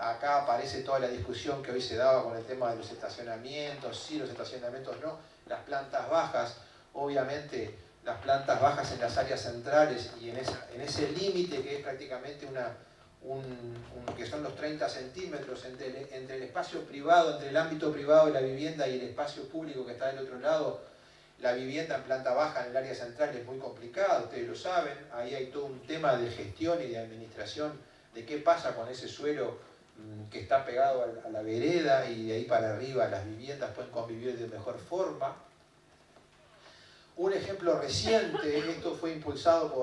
Acá aparece toda la discusión que hoy se daba con el tema de los estacionamientos, sí, los estacionamientos no, las plantas bajas. Obviamente las plantas bajas en las áreas centrales y en ese límite que es prácticamente que son los 30 centímetros entre el espacio privado, entre el ámbito privado de la vivienda y el espacio público que está del otro lado. La vivienda en planta baja en el área central es muy complicada, ustedes lo saben. Ahí hay todo un tema de gestión y de administración, de qué pasa con ese suelo que está pegado a la vereda, y de ahí para arriba las viviendas pueden convivir de mejor forma. Un ejemplo reciente, esto fue impulsado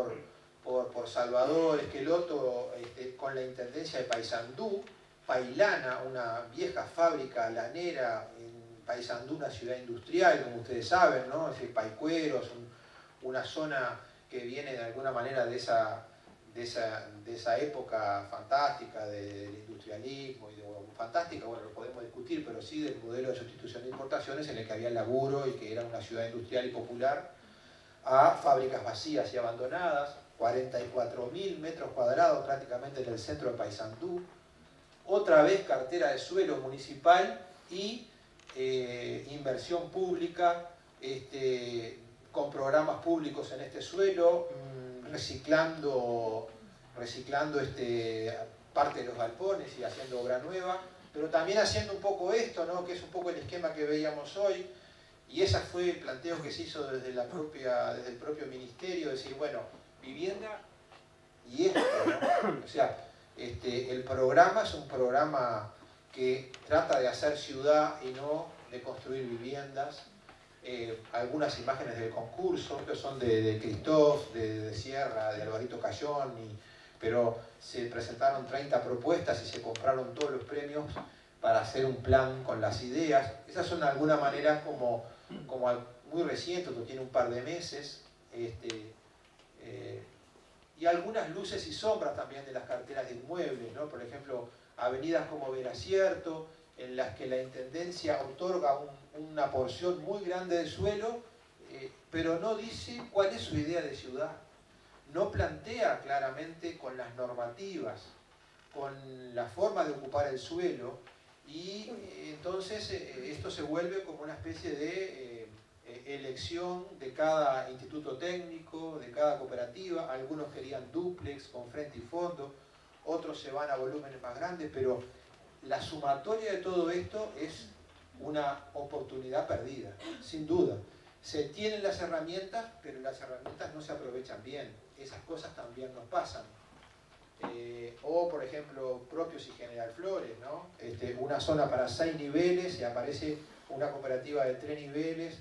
por Salvador Esqueloto, con la Intendencia de Paysandú. Pailana, una vieja fábrica lanera Paysandú una ciudad industrial, como ustedes saben, ¿no? Es decir, Paicueros, una zona que viene de alguna manera de esa época fantástica del industrialismo, y fantástica, bueno, lo podemos discutir, pero sí del modelo de sustitución de importaciones en el que había laburo y que era una ciudad industrial y popular, a fábricas vacías y abandonadas, 44.000 metros cuadrados prácticamente en el centro de Paysandú, otra vez cartera de suelo municipal y inversión pública, con programas públicos en este suelo, reciclando parte de los galpones y haciendo obra nueva, pero también haciendo un poco esto, ¿no? Que es un poco el esquema que veíamos hoy, y ese fue el planteo que se hizo desde el propio ministerio, decir, bueno, vivienda y esto, ¿no? O sea, el programa es un programa que trata de hacer ciudad y no de construir viviendas. Algunas imágenes del concurso, que son de Christoph, de Sierra, de Alvarito Cayón, pero se presentaron 30 propuestas y se compraron todos los premios para hacer un plan con las ideas. Esas son de alguna manera como muy recientes, que tiene un par de meses, y algunas luces y sombras también de las carteras de inmuebles, ¿no? Por ejemplo, avenidas como Veracierto, en las que la Intendencia otorga una porción muy grande de suelo, pero no dice cuál es su idea de ciudad. No plantea claramente con las normativas, con la forma de ocupar el suelo, y entonces esto se vuelve como una especie de elección de cada instituto técnico, de cada cooperativa. Algunos querían dúplex con frente y fondo, otros se van a volúmenes más grandes, pero la sumatoria de todo esto es una oportunidad perdida, sin duda. Se tienen las herramientas, pero las herramientas no se aprovechan bien. Esas cosas también nos pasan. O, por ejemplo, Propios y General Flores, ¿no? Una zona para 6 niveles y aparece una cooperativa de 3 niveles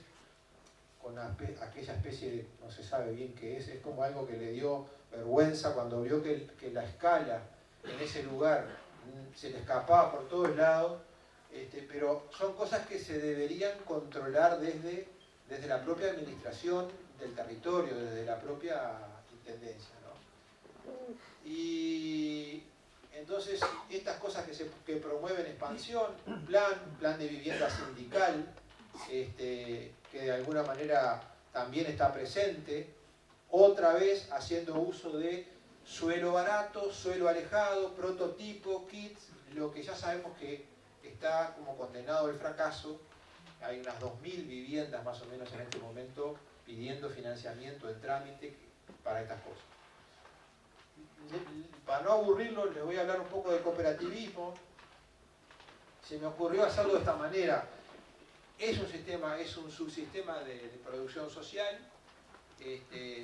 con aquella especie de, no se sabe bien qué es como algo que le dio vergüenza cuando vio que la escala en ese lugar se le escapaba por todos lados, pero son cosas que se deberían controlar desde la propia administración del territorio, desde la propia intendencia, ¿no? Y entonces estas cosas que promueven expansión, un plan de vivienda sindical, que de alguna manera también está presente, otra vez haciendo uso de suelo barato, suelo alejado, prototipo, kits, lo que ya sabemos que está como condenado al fracaso. Hay unas 2.000 viviendas más o menos en este momento pidiendo financiamiento en trámite para estas cosas. Para no aburrirlo, les voy a hablar un poco del cooperativismo. Se me ocurrió hacerlo de esta manera. Es un subsistema de producción social,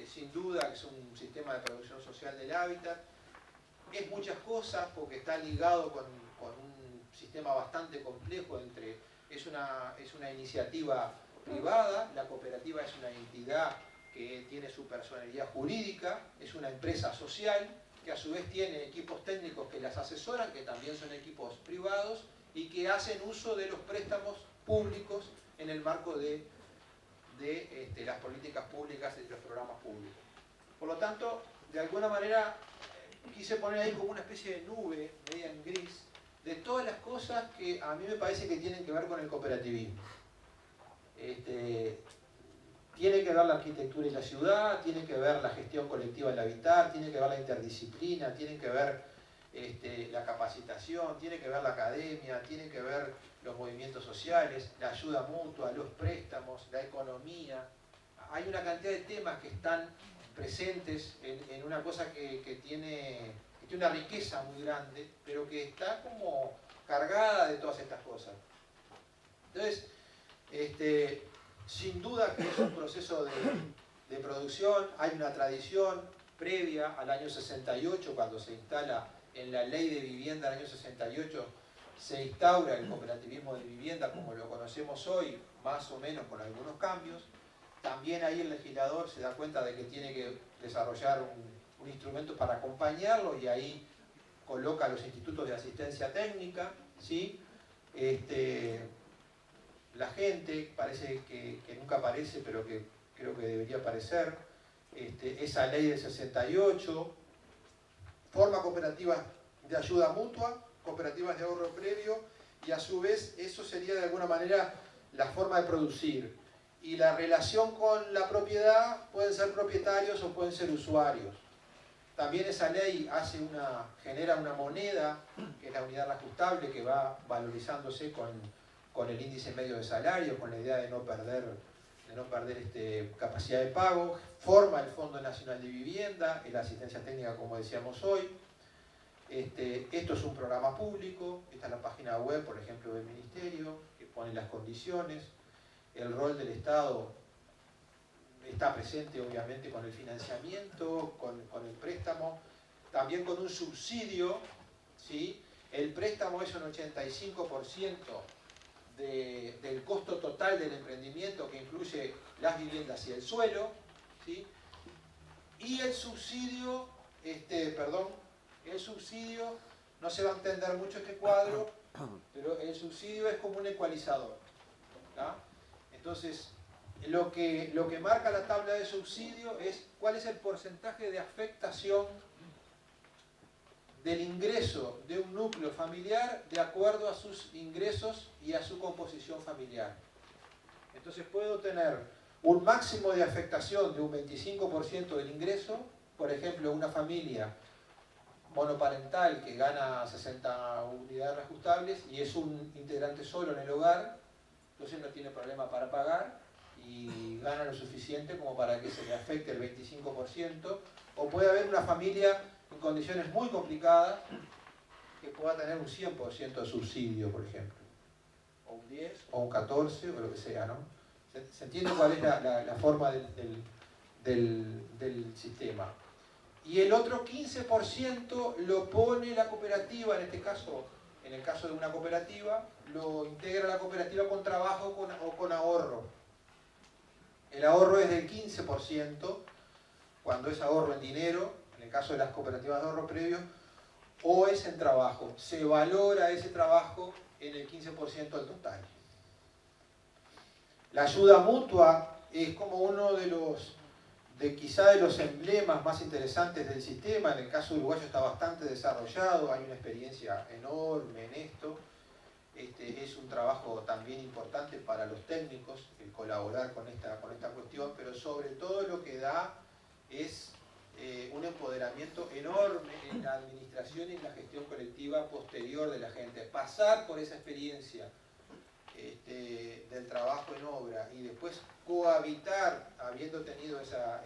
sin duda es un sistema de producción social del hábitat. Es muchas cosas porque está ligado con un sistema bastante complejo es una iniciativa privada, la cooperativa es una entidad que tiene su personalidad jurídica, es una empresa social que a su vez tiene equipos técnicos que las asesoran, que también son equipos privados y que hacen uso de los préstamos públicos en el marco de las políticas públicas y de los programas públicos. Por lo tanto, de alguna manera quise poner ahí como una especie de nube media en gris de todas las cosas que a mí me parece que tienen que ver con el cooperativismo. Tiene que ver la arquitectura y la ciudad, tiene que ver la gestión colectiva del habitar, tiene que ver la interdisciplina, tiene que ver la capacitación, tiene que ver la academia, tiene que ver los movimientos sociales, la ayuda mutua, los préstamos, la economía. Hay una cantidad de temas que están presentes en una cosa que tiene una riqueza muy grande, pero que está como cargada de todas estas cosas. Entonces, sin duda que es un proceso de producción, hay una tradición previa al año 68, cuando se instala en la ley de vivienda del año 68, se instaura el cooperativismo de vivienda como lo conocemos hoy, más o menos con algunos cambios. También ahí el legislador se da cuenta de que tiene que desarrollar un instrumento para acompañarlo y ahí coloca los institutos de asistencia técnica, ¿sí? La gente, parece que nunca aparece, pero que creo que debería aparecer, esa ley del 68, forma cooperativas de ayuda mutua, cooperativas de ahorro previo, y a su vez eso sería de alguna manera la forma de producir. Y la relación con la propiedad pueden ser propietarios o pueden ser usuarios. También esa ley genera una moneda, que es la unidad reajustable, que va valorizándose con el índice medio de salario, con la idea de no perder capacidad de pago. Forma el Fondo Nacional de Vivienda, la asistencia técnica, como decíamos hoy. Esto es un programa público, esta es la página web, por ejemplo, del Ministerio, que pone las condiciones. El rol del Estado está presente, obviamente, con el financiamiento, con el préstamo, también con un subsidio, ¿sí? El préstamo es un 85% del costo total del emprendimiento, que incluye las viviendas y el suelo, ¿sí? Y el subsidio, el subsidio, no se va a entender mucho este cuadro, pero el subsidio es como un ecualizador, ¿tá? Entonces, lo que marca la tabla de subsidio es cuál es el porcentaje de afectación del ingreso de un núcleo familiar de acuerdo a sus ingresos y a su composición familiar. Entonces puedo tener un máximo de afectación de un 25% del ingreso, por ejemplo, una familia monoparental que gana 60 unidades reajustables y es un integrante solo en el hogar, entonces no tiene problema para pagar y gana lo suficiente como para que se le afecte el 25%, o puede haber una familia en condiciones muy complicadas que pueda tener un 100% de subsidio, por ejemplo, o un 10, o un 14, o lo que sea, ¿no? ¿Se entiende cuál es la forma del sistema? Y el otro 15% lo pone la cooperativa, en el caso de una cooperativa, lo integra la cooperativa con trabajo o con ahorro. El ahorro es del 15%, cuando es ahorro en dinero, en el caso de las cooperativas de ahorro previo, o es en trabajo. Se valora ese trabajo en el 15% del total. La ayuda mutua es como uno quizá de los emblemas más interesantes del sistema. En el caso uruguayo está bastante desarrollado, hay una experiencia enorme en esto. Es un trabajo también importante para los técnicos, el colaborar con esta cuestión, pero sobre todo lo que da es un empoderamiento enorme en la administración y en la gestión colectiva posterior de la gente. Pasar por esa experiencia del trabajo en obra y después cohabitar, habiendo tenido esa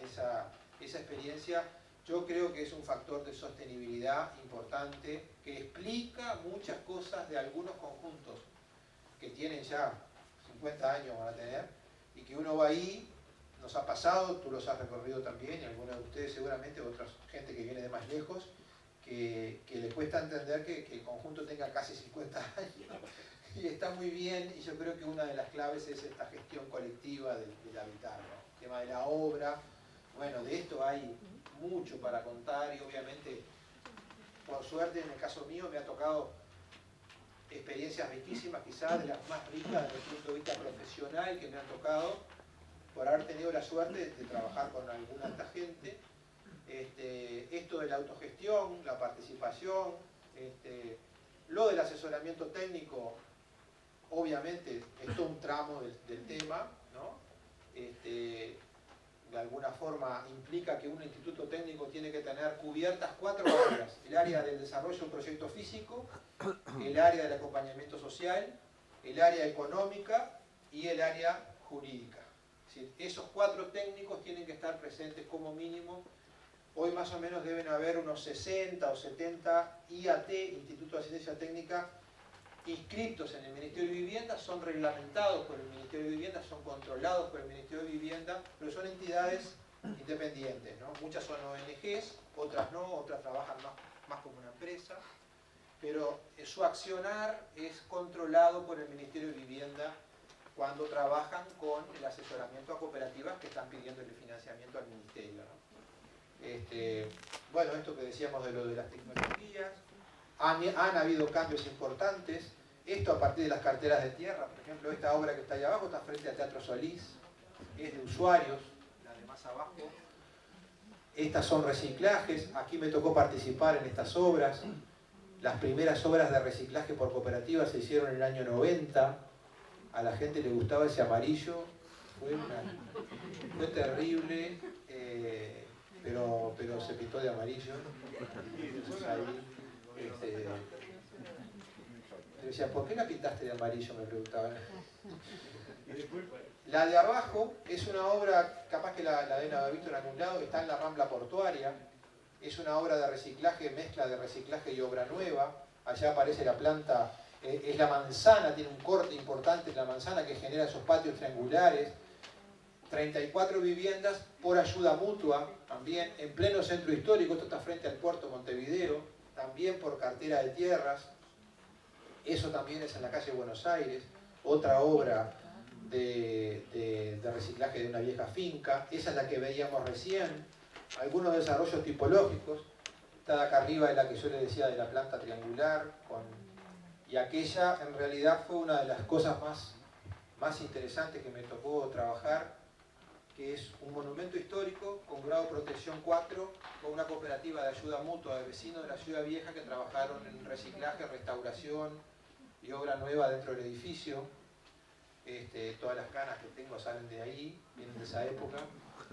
experiencia, yo creo que es un factor de sostenibilidad importante que explica muchas cosas de algunos conjuntos que tienen ya 50 años, van a tener, y que uno va ahí, nos ha pasado, tú los has recorrido también, y algunos de ustedes seguramente, otra gente que viene de más lejos, que le cuesta entender que el conjunto tenga casi 50 años. Y está muy bien, y yo creo que una de las claves es esta gestión colectiva del habitar, ¿no? El tema de la obra, bueno, de esto hay mucho para contar y obviamente, por suerte, en el caso mío me ha tocado experiencias riquísimas, quizás de las más ricas desde el punto de vista profesional que me han tocado, por haber tenido la suerte de trabajar con alguna de esta gente. Esto de la autogestión, la participación, lo del asesoramiento técnico, obviamente es todo un tramo del tema, ¿no? De alguna forma implica que un instituto técnico tiene que tener cubiertas 4 áreas: el área del desarrollo de un proyecto físico, el área del acompañamiento social, el área económica y el área jurídica. Es decir, esos 4 técnicos tienen que estar presentes como mínimo. Hoy más o menos deben haber unos 60 o 70 IAT, Institutos de Asistencia Técnica, inscritos en el Ministerio de Vivienda, son reglamentados por el Ministerio de Vivienda, son controlados por el Ministerio de Vivienda, pero son entidades independientes, ¿no? Muchas son ONGs, otras no, otras trabajan más como una empresa, pero su accionar es controlado por el Ministerio de Vivienda cuando trabajan con el asesoramiento a cooperativas que están pidiendo el financiamiento al Ministerio, ¿no? Bueno, esto que decíamos de lo de las tecnologías, han habido cambios importantes. Esto a partir de las carteras de tierra, por ejemplo, esta obra que está ahí abajo está frente al Teatro Solís, es de usuarios, la de más abajo. Estas son reciclajes, aquí me tocó participar en estas obras. Las primeras obras de reciclaje por cooperativa se hicieron en el año 90, a la gente le gustaba ese amarillo, fue terrible, pero se pintó de amarillo. Entonces ahí, yo decía, ¿por qué la pintaste de amarillo? Me preguntaban. La de abajo es una obra, capaz que la deben haber visto en algún lado, está en la Rambla Portuaria. Es una obra de reciclaje, mezcla de reciclaje y obra nueva. Allá aparece la planta, es la manzana, tiene un corte importante en la manzana que genera esos patios triangulares. 34 viviendas por ayuda mutua, también en pleno centro histórico, esto está frente al puerto Montevideo, también por cartera de tierras. Eso también es en la calle Buenos Aires, otra obra de reciclaje de una vieja finca. Esa es la que veíamos recién. Algunos desarrollos tipológicos. Esta de acá arriba es la que yo les decía de la planta triangular. Y aquella en realidad fue una de las cosas más interesantes que me tocó trabajar, que es un monumento histórico con grado de protección 4, con una cooperativa de ayuda mutua de vecinos de la Ciudad Vieja que trabajaron en reciclaje, restauración y obra nueva dentro del edificio. Todas las canas que tengo salen de ahí, vienen de esa época.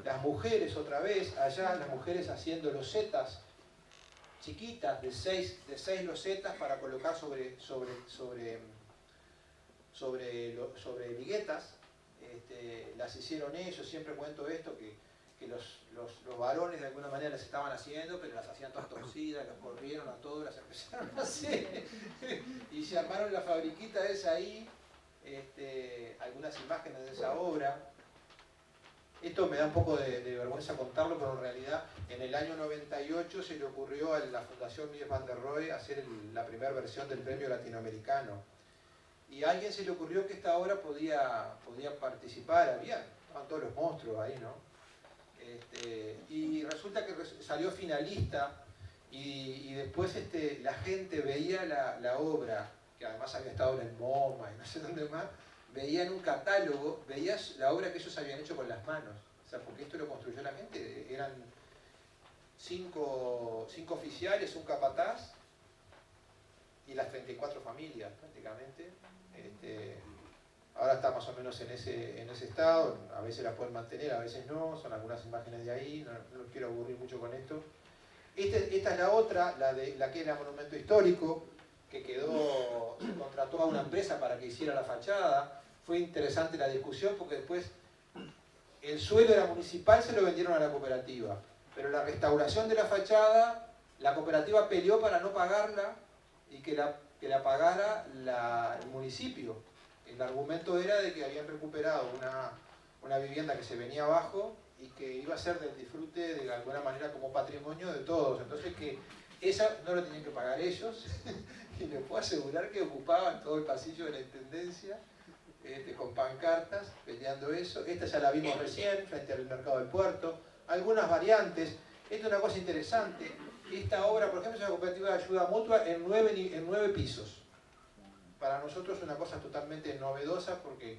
Las mujeres otra vez, allá las mujeres haciendo losetas chiquitas de 6 losetas para colocar sobre viguetas. Las hicieron ellos. Siempre cuento esto, que los varones de alguna manera las estaban haciendo, pero las hacían todas torcidas, las corrieron a todos, las empezaron a hacer. Y se armaron la fabriquita esa ahí. Algunas imágenes de esa obra. Esto me da un poco de vergüenza contarlo, pero en realidad en el año 98 se le ocurrió a la Fundación Mies van der Rohe hacer la primera versión del premio latinoamericano. Y a alguien se le ocurrió que esta obra podía participar, estaban todos los monstruos ahí, ¿no? Y resulta que salió finalista y después la gente veía la obra, que además había estado en el MoMA y no sé dónde más, veía en un catálogo, veías la obra que ellos habían hecho con las manos. O sea, porque esto lo construyó la gente, eran cinco oficiales, un capataz y las 34 familias prácticamente. Ahora está más o menos en ese estado, a veces la pueden mantener, a veces no, son algunas imágenes de ahí, no quiero aburrir mucho con esto. Esta es la otra, la que era monumento histórico, que se contrató a una empresa para que hiciera la fachada. Fue interesante la discusión porque después el suelo era municipal, se lo vendieron a la cooperativa, pero la restauración de la fachada, la cooperativa peleó para no pagarla y que la pagara el municipio. El argumento era de que habían recuperado una vivienda que se venía abajo y que iba a ser del disfrute de alguna manera como patrimonio de todos. Entonces que esa no lo tenían que pagar ellos y les puedo asegurar que ocupaban todo el pasillo de la intendencia con pancartas peleando eso. Esta ya la vimos recién frente al mercado del puerto. Algunas variantes. Esto es una cosa interesante. Esta obra, por ejemplo, es una cooperativa de ayuda mutua en 9 pisos. Para nosotros es una cosa totalmente novedosa porque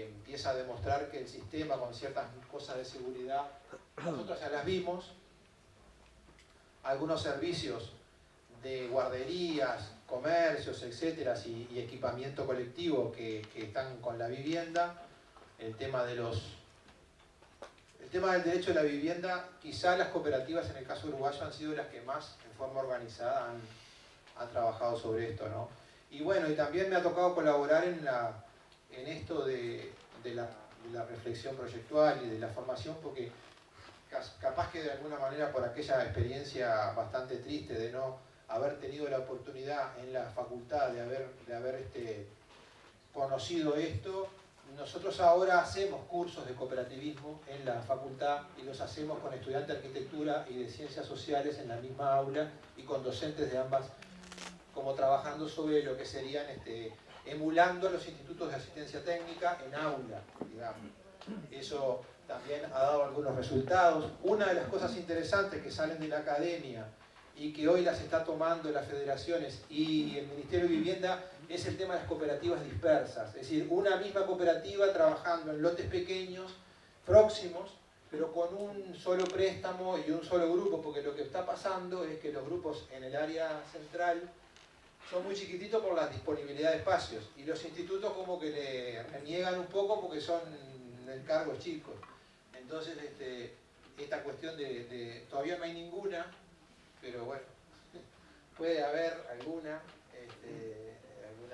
empieza a demostrar que el sistema con ciertas cosas de seguridad, nosotros ya las vimos, algunos servicios de guarderías, comercios, etcétera, y equipamiento colectivo que están con la vivienda. El tema del derecho a la vivienda, quizá las cooperativas en el caso uruguayo han sido las que más en forma organizada han trabajado sobre esto, ¿no? Y bueno, y también me ha tocado colaborar en esto de la reflexión proyectual y de la formación, porque capaz que de alguna manera por aquella experiencia bastante triste de no haber tenido la oportunidad en la facultad de haber conocido esto, nosotros ahora hacemos cursos de cooperativismo en la facultad y los hacemos con estudiantes de arquitectura y de ciencias sociales en la misma aula y con docentes de ambas, como trabajando sobre lo que serían, emulando los institutos de asistencia técnica en aula, digamos. Eso también ha dado algunos resultados. Una de las cosas interesantes que salen de la academia y que hoy las está tomando las federaciones y el Ministerio de Vivienda, es el tema de las cooperativas dispersas. Es decir, una misma cooperativa trabajando en lotes pequeños, próximos, pero con un solo préstamo y un solo grupo, porque lo que está pasando es que los grupos en el área central son muy chiquititos por la disponibilidad de espacios, y los institutos como que le reniegan un poco porque son encargos chicos. Entonces, esta cuestión todavía no hay ninguna, pero bueno, puede haber alguna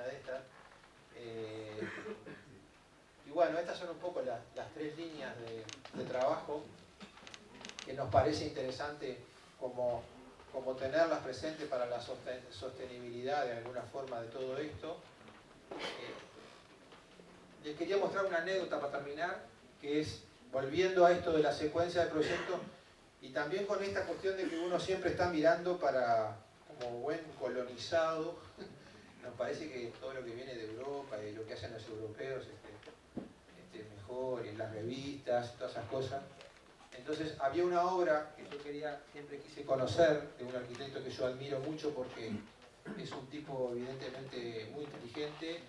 de estas. Y bueno, estas son un poco las tres líneas de trabajo que nos parece interesante como tenerlas presentes para la sostenibilidad de alguna forma de todo esto. Les quería mostrar una anécdota para terminar, que es, volviendo a esto de la secuencia de proyectos, y también con esta cuestión de que uno siempre está mirando como buen colonizado, nos parece que todo lo que viene de Europa y lo que hacen los europeos mejor, y en las revistas, todas esas cosas. Entonces había una obra que yo siempre quise conocer, de un arquitecto que yo admiro mucho porque es un tipo evidentemente muy inteligente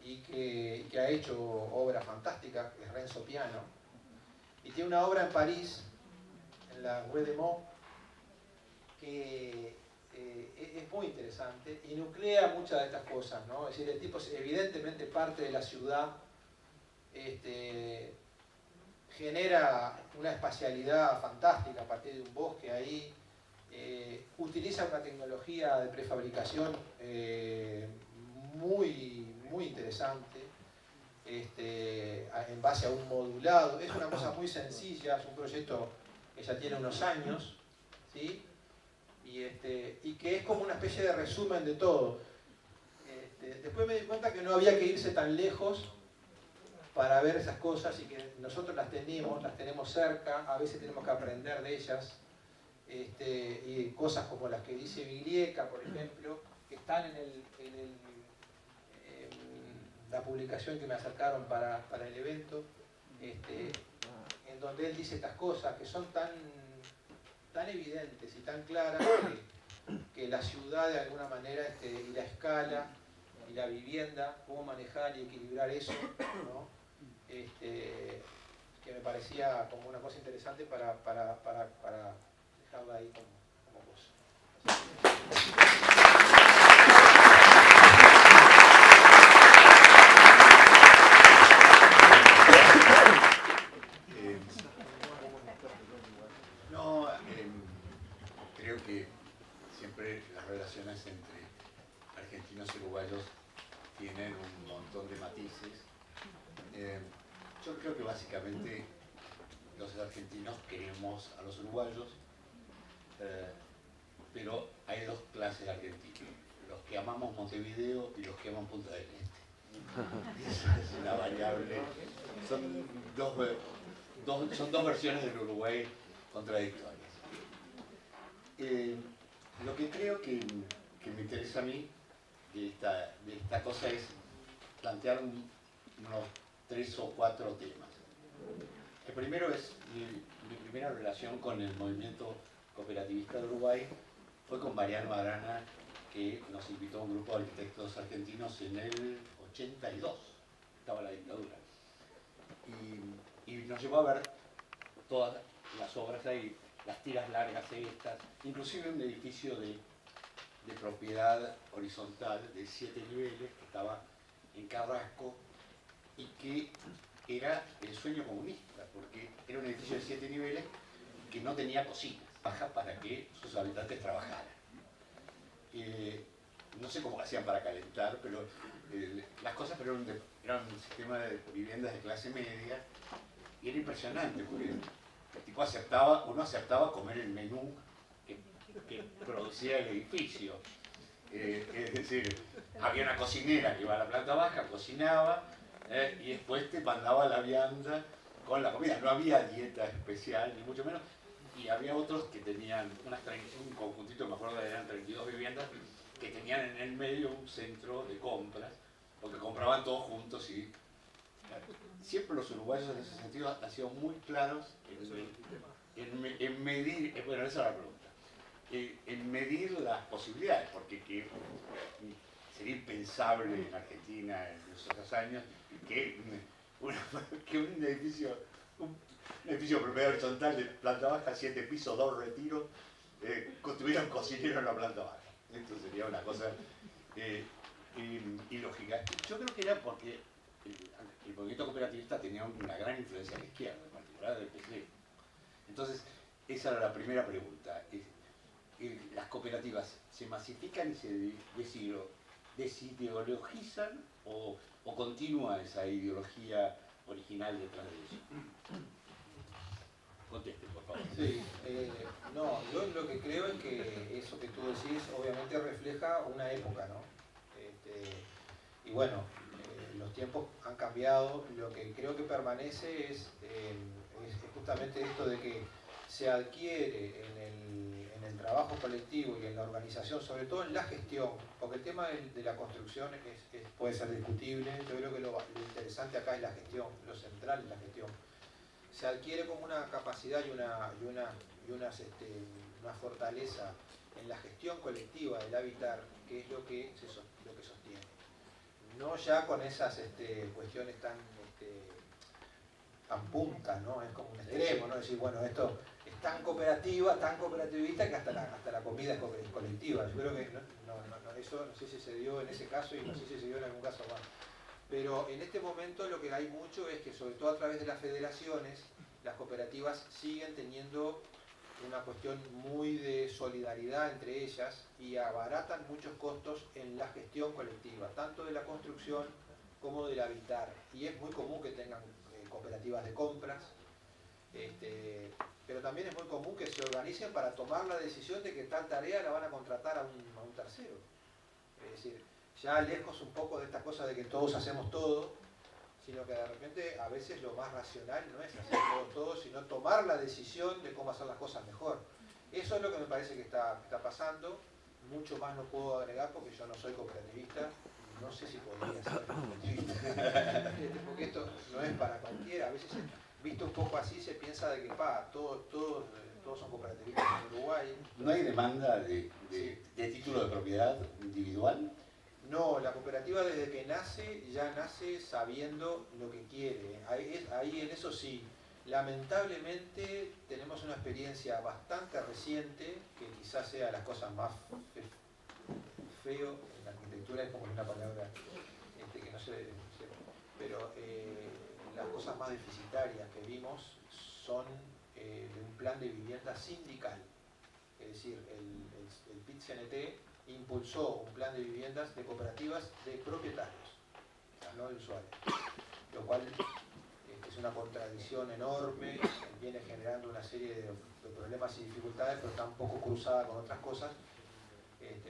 y que ha hecho obras fantásticas, es Renzo Piano, y tiene una obra en París, en la Rue de Meaux, que es muy interesante y nuclea muchas de estas cosas, ¿no? Es decir, el tipo es evidentemente parte de la ciudad, genera una espacialidad fantástica a partir de un bosque ahí, utiliza una tecnología de prefabricación muy interesante, en base a un modulado. Es una cosa muy sencilla, es un proyecto que ya tiene unos años, ¿sí? Y que es como una especie de resumen de todo. Después me di cuenta que no había que irse tan lejos para ver esas cosas, y que nosotros las tenemos cerca, a veces tenemos que aprender de ellas, y cosas como las que dice Viglieca, por ejemplo, que están en la publicación que me acercaron para el evento, en donde él dice estas cosas que son tan evidentes y tan claras que la ciudad de alguna manera, y la escala y la vivienda, cómo manejar y equilibrar eso, ¿no? Que me parecía como una cosa interesante para dejarla ahí como cosa. Creo que siempre las relaciones entre argentinos y uruguayos tienen un montón de matices. Yo creo que básicamente los argentinos queremos a los uruguayos, pero hay dos clases de argentinos: los que amamos Montevideo y los que aman Punta del Este. Esa es una variable. Son dos versiones del Uruguay contradictorias. Lo que creo que me interesa a mí de esta cosa es plantear unos 3 o 4 temas. El primero es mi primera relación con el movimiento cooperativista de Uruguay fue con Mariano Arana, que nos invitó a un grupo de arquitectos argentinos en el 82, estaba la dictadura, y nos llevó a ver todas las obras ahí, las tiras largas estas, inclusive un edificio de propiedad horizontal de 7 niveles que estaba en Carrasco y que era el sueño comunista, porque era un edificio de 7 niveles que no tenía cocina baja para que sus habitantes trabajaran. No sé cómo hacían para calentar, pero las cosas eran un sistema de viviendas de clase media, y era impresionante porque el tipo uno aceptaba comer el menú que producía el edificio. Es decir, había una cocinera que iba a la planta baja, cocinaba, y después te mandaba la vianda con la comida. No había dieta especial, ni mucho menos. Y había otros que tenían un conjuntito, me acuerdo, eran 32 viviendas, que tenían en el medio un centro de compras, porque compraban todos juntos. Y siempre los uruguayos en ese sentido han sido muy claros en medir, bueno, esa es la pregunta, en medir las posibilidades, porque sería impensable en Argentina en los otros años que un edificio promedio horizontal de planta baja, 7 pisos, 2 retiros, construyera un cocinero en la planta baja. Esto sería una cosa ilógica. Yo creo que era porque el movimiento cooperativista tenía una gran influencia a la izquierda, en particular del PC. Entonces, esa era la primera pregunta. ¿Las cooperativas se masifican y se desideologizan o continúa esa ideología original detrás de eso? Conteste, por favor. Sí, no, yo lo que creo es que eso que tú decís obviamente refleja una época, ¿no? Y bueno, los tiempos han cambiado, lo que creo que permanece es justamente esto de que se adquiere en el trabajo colectivo y en la organización, sobre todo en la gestión, porque el tema de la construcción puede ser discutible. Yo creo que lo interesante acá es la gestión, lo central es la gestión. Se adquiere como una capacidad y una fortaleza en la gestión colectiva del hábitat, que es lo que sostiene. No ya con esas cuestiones tan puntas, ¿no? Es como un extremo, ¿no? Decir, bueno, esto es tan cooperativa, tan cooperativista que hasta la comida es colectiva. Yo creo que eso no sé si se dio en ese caso y no sé si se dio en algún caso más. Pero en este momento lo que hay mucho es que, sobre todo a través de las federaciones, las cooperativas siguen teniendo una cuestión muy de solidaridad entre ellas y abaratan muchos costos en la gestión colectiva, tanto de la construcción como del habitar. Y es muy común que tengan cooperativas de compras, pero también es muy común que se organicen para tomar la decisión de que tal tarea la van a contratar a un tercero. Es decir, ya lejos un poco de esta cosa de que todos hacemos todo, sino que de repente a veces lo más racional no es hacer todo, sino tomar la decisión de cómo hacer las cosas mejor. Eso es lo que me parece que está pasando. Mucho más no puedo agregar porque yo no soy cooperativista, no sé si podría ser cooperativista, porque esto no es para cualquiera. A veces, visto un poco así, se piensa de que todos son cooperativistas en Uruguay. ¿No hay demanda de título de propiedad individual? No, la cooperativa desde que nace, ya nace sabiendo lo que quiere. Ahí en eso sí. Lamentablemente tenemos una experiencia bastante reciente, que quizás sea las cosas más feo, en la arquitectura es como una palabra que no sé, pero las cosas más deficitarias que vimos son de un plan de vivienda sindical. Es decir, el PIT-CNT impulsó un plan de viviendas de cooperativas de propietarios, no de usuarios, lo cual es una contradicción enorme, viene generando una serie de problemas y dificultades, pero está un poco cruzada con otras cosas,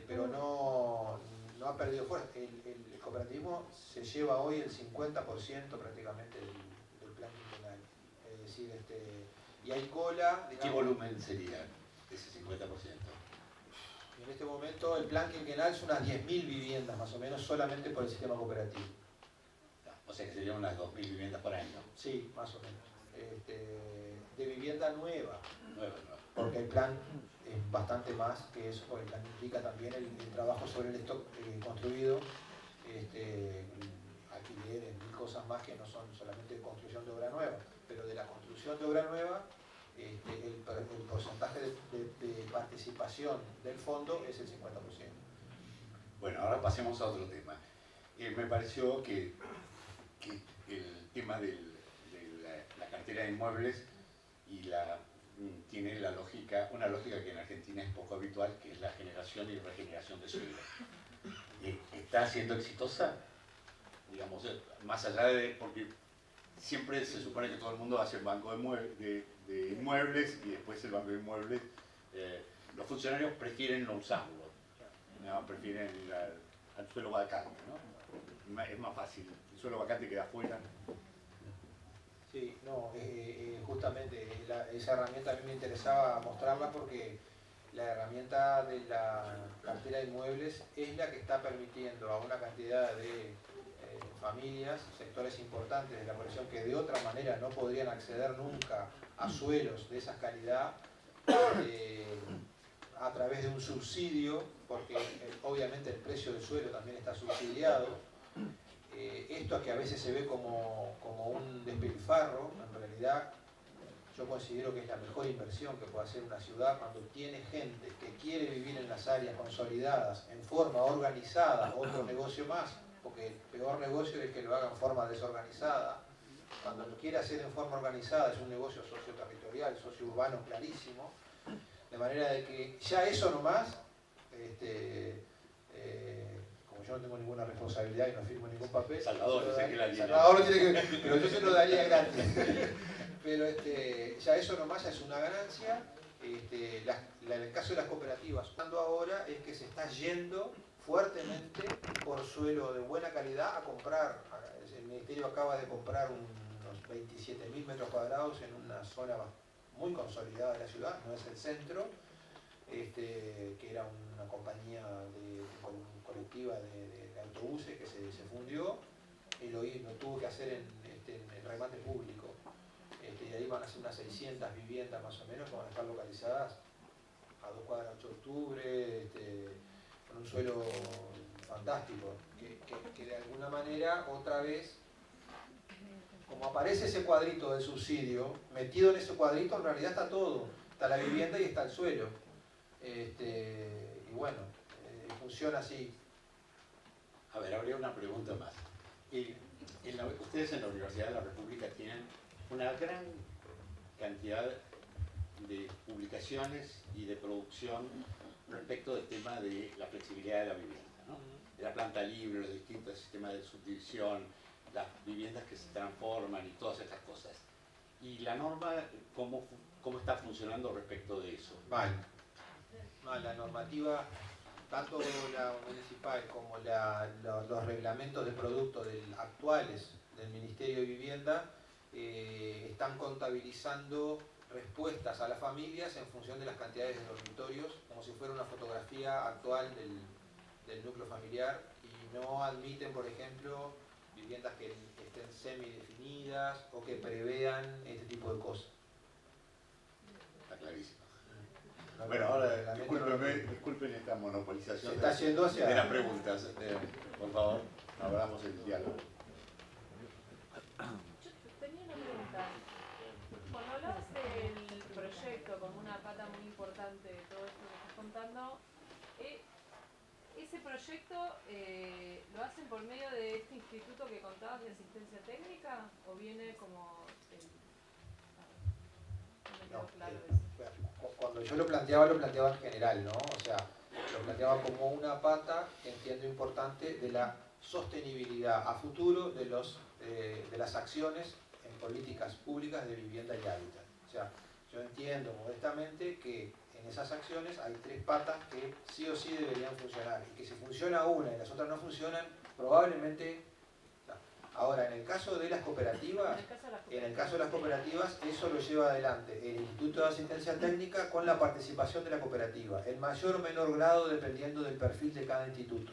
pero no ha perdido fuerza. El cooperativismo se lleva hoy el 50% prácticamente del plan quinquenal, es decir, y hay cola. Digamos, ¿qué volumen sería ese 50%? En este momento el plan quinquenal es unas 10.000 viviendas más o menos solamente por el sistema cooperativo. O sea que serían unas 2.000 viviendas por año. Sí, más o menos. De vivienda nueva. Nueva. Porque el plan es bastante más que eso, porque el plan implica también el trabajo sobre el stock construido, alquileres, mil cosas más que no son solamente construcción de obra nueva. Pero de la construcción de obra nueva, el porcentaje de participación del fondo es el 50%. Bueno, ahora pasemos a otro tema. Me pareció que el tema de la cartera de inmuebles tiene una lógica que en Argentina es poco habitual, que es la generación y regeneración de suelo. ¿Está siendo exitosa? Digamos, más allá porque siempre se supone que todo el mundo hace el banco de inmuebles y después el banco de inmuebles, los funcionarios prefieren no usarlo, ¿no? Prefieren ir al suelo vacante, ¿no? Es más fácil, el suelo vacante queda afuera. Sí, no, justamente esa herramienta a mí me interesaba mostrarla porque la herramienta de la cartera de inmuebles es la que está permitiendo a una cantidad de familias, sectores importantes de la población que de otra manera no podrían acceder nunca a suelos de esa calidad, a través de un subsidio, porque obviamente el precio del suelo también está subsidiado. Esto que a veces se ve como un despilfarro, en realidad yo considero que es la mejor inversión que puede hacer una ciudad cuando tiene gente que quiere vivir en las áreas consolidadas en forma organizada, otro negocio más, porque el peor negocio es que lo haga en forma desorganizada. Cuando lo quiere hacer en forma organizada es un negocio socioterritorial, sociourbano clarísimo, de manera de que ya eso nomás, como yo no tengo ninguna responsabilidad y no firmo ningún papel, Salvador, sé que la tiene. Salvador lo tiene que, pero yo se lo daría gratis. Pero ya eso nomás ya es una ganancia. En el caso de las cooperativas, cuando ahora es que se está yendo fuertemente por suelo de buena calidad a comprar. El Ministerio acaba de comprar unos 27.000 metros cuadrados en una zona muy consolidada de la ciudad, no es el centro, que era una compañía colectiva de autobuses que se fundió y lo tuvo que hacer en remate público. Y ahí van a ser unas 600 viviendas más o menos que van a estar localizadas a 2 cuadras 8 de octubre, con un suelo fantástico, que de alguna manera otra vez, como aparece ese cuadrito del subsidio, metido en ese cuadrito en realidad está todo, está la vivienda y está el suelo. Y bueno, funciona así. A ver, habría una pregunta más. Ustedes en la Universidad de la República tienen una gran cantidad de publicaciones y de producción respecto del tema de la flexibilidad de la vivienda, ¿no? De la planta libre, los distintos sistemas de subdivisión, las viviendas que se transforman y todas estas cosas. ¿Y la norma cómo está funcionando respecto de eso? Mal. La normativa, tanto la municipal como los reglamentos de productos actuales del Ministerio de Vivienda están contabilizando respuestas a las familias en función de las cantidades de dormitorios, como si fuera una fotografía actual del núcleo familiar, y no admiten, por ejemplo, viviendas que estén semidefinidas o que prevean este tipo de cosas. Está clarísimo. Bueno, ahora disculpen esta monopolización de las preguntas. Por favor, abramos el diálogo. Yo tenía una pregunta. Cuando hablas del proyecto como una pata muy importante de todo esto que estás contando, ¿ese proyecto lo hacen por medio de este instituto que contabas de asistencia técnica o viene como... no me quedó claro eso. Cuando yo lo planteaba en general, ¿no? O sea, lo planteaba como una pata, entiendo, importante de la sostenibilidad a futuro de las acciones en políticas públicas de vivienda y hábitat. O sea, yo entiendo modestamente que en esas acciones hay 3 patas que sí o sí deberían funcionar, y que si funciona una y las otras no funcionan, probablemente... Ahora, en el caso de las cooperativas, eso lo lleva adelante el Instituto de Asistencia Técnica con la participación de la cooperativa, en mayor o menor grado dependiendo del perfil de cada instituto.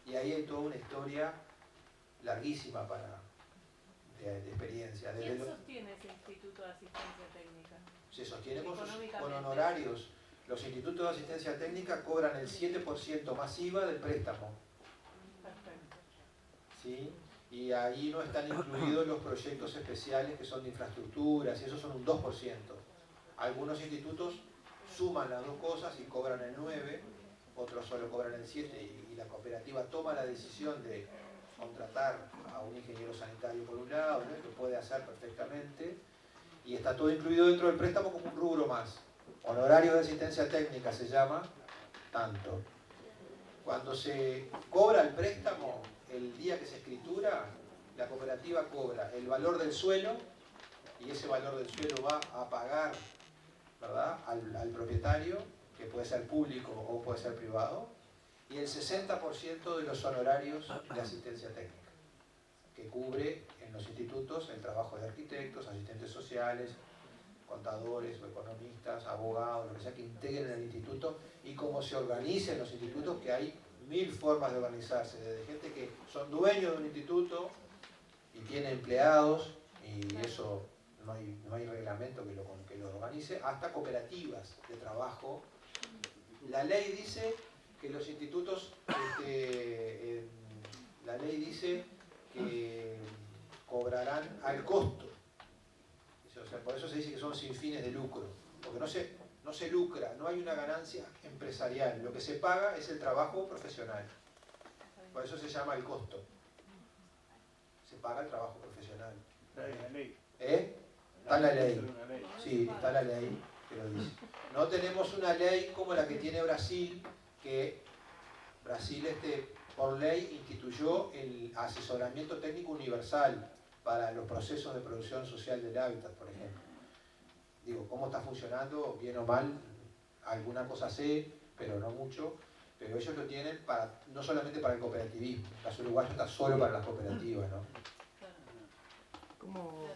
Y ahí hay toda una historia larguísima de experiencia. ¿Quién sostiene ese Instituto de Asistencia Técnica? Se sostiene con honorarios. Los institutos de asistencia técnica cobran el 7% más IVA del préstamo. Perfecto. ¿Sí? Y ahí no están incluidos los proyectos especiales que son de infraestructuras, y esos son un 2%. Algunos institutos suman las dos cosas y cobran el 9%, otros solo cobran el 7%, y la cooperativa toma la decisión de contratar a un ingeniero sanitario por un lado, ¿no? Que puede hacer perfectamente, y está todo incluido dentro del préstamo como un rubro más. Honorario de asistencia técnica se llama, tanto. Cuando se cobra el préstamo, el día que se escritura, la cooperativa cobra el valor del suelo, y ese valor del suelo va a pagar, ¿verdad?, al propietario, que puede ser público o puede ser privado, y el 60% de los honorarios de asistencia técnica, que cubre en los institutos el trabajo de arquitectos, asistentes sociales, contadores o economistas, abogados, lo que sea, que integren el instituto, y cómo se organicen los institutos, que hay 1000 formas de organizarse, desde gente que son dueños de un instituto y tiene empleados, y eso no hay reglamento que lo organice, hasta cooperativas de trabajo La ley dice que los institutos, la ley dice que cobrarán al costo. O sea, por eso se dice que son sin fines de lucro, porque no se lucra, no hay una ganancia empresarial. Lo que se paga es el trabajo profesional. Por eso se llama el costo. Se paga el trabajo profesional. Está en la ley. Está en la ley. Sí, está la ley que lo dice. No tenemos una ley como la que tiene Brasil, que Brasil por ley instituyó el asesoramiento técnico universal para los procesos de producción social del hábitat, por ejemplo. Digo, ¿cómo está funcionando? Bien o mal, alguna cosa sé, pero no mucho. Pero ellos lo tienen no solamente para el cooperativismo. El caso uruguayo está solo para las cooperativas, ¿no? ¿Cómo,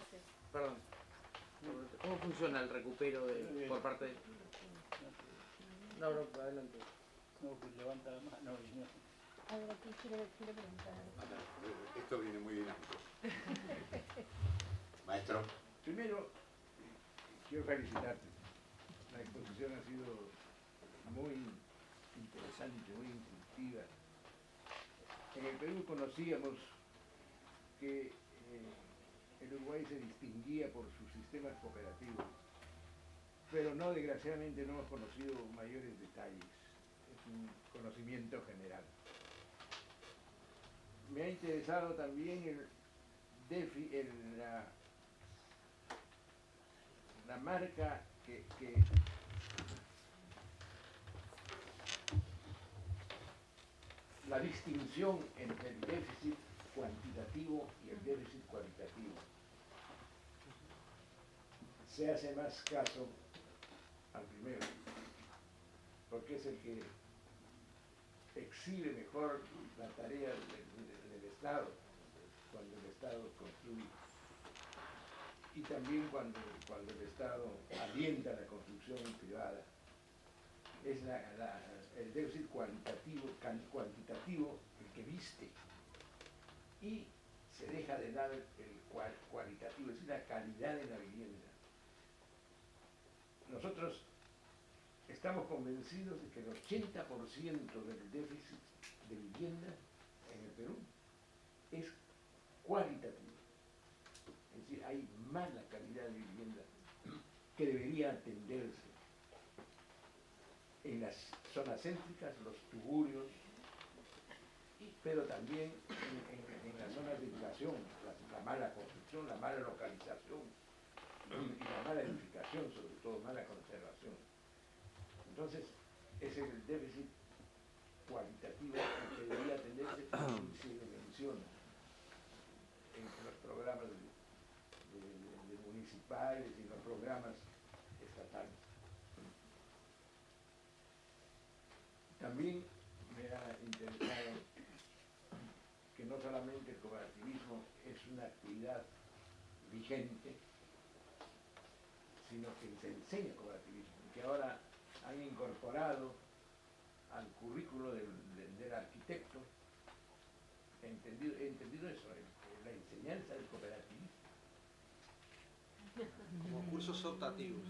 perdón, ¿cómo funciona el recupero por parte de...? No, adelante. No, pues levanta la mano. A ver, aquí quiere preguntar. Esto viene muy dinámico. Maestro. Primero, quiero felicitarte. La exposición ha sido muy interesante, muy instructiva. En el Perú conocíamos que el Uruguay se distinguía por sus sistemas cooperativos, pero no, desgraciadamente, no hemos conocido mayores detalles. Es un conocimiento general. Me ha interesado también la marca que la distinción entre el déficit cuantitativo y el déficit cualitativo. Se hace más caso al primero, porque es el que exhibe mejor la tarea del Estado, cuando el Estado construye, y también cuando el Estado alienta la construcción privada. Es el déficit cuantitativo el que viste, y se deja de lado el cualitativo, es decir, la calidad de la vivienda. Nosotros estamos convencidos de que el 80% del déficit de vivienda en el Perú es cualitativo. Es decir, hay mala calidad de vivienda que debería atenderse. En las zonas céntricas, los tugurios, pero también en las zonas de educación, la mala construcción, la mala localización y la mala edificación, sobre todo mala conservación. Entonces, es el déficit cualitativo el que debería atenderse, y se menciona en los programas de municipales y en los programas estatales. También me ha interesado que no solamente el cooperativismo es una actividad vigente, sino que se enseña cooperativismo, y que ahora han incorporado al currículo del arquitecto, he entendido eso, la enseñanza del cooperativismo. Como cursos optativos.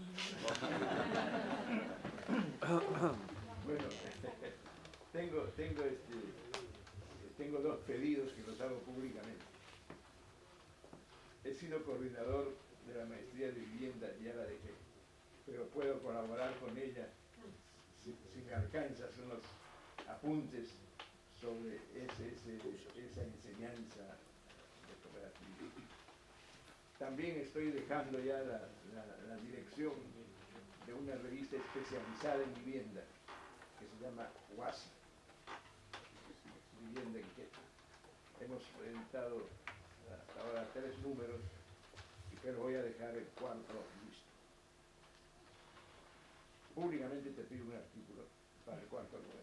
Bueno, tengo dos pedidos que los hago públicamente. He sido coordinador de la maestría de vivienda, ya la dejé, pero puedo colaborar con ella si me alcanzas unos apuntes sobre esa enseñanza de cooperativismo. También estoy dejando ya la dirección de una revista especializada en vivienda que se llama WASI, Vivienda Inquieta. Hemos editado hasta ahora 3 números, pero voy a dejar el 4 listo. Públicamente te pido un artículo para el 4 número.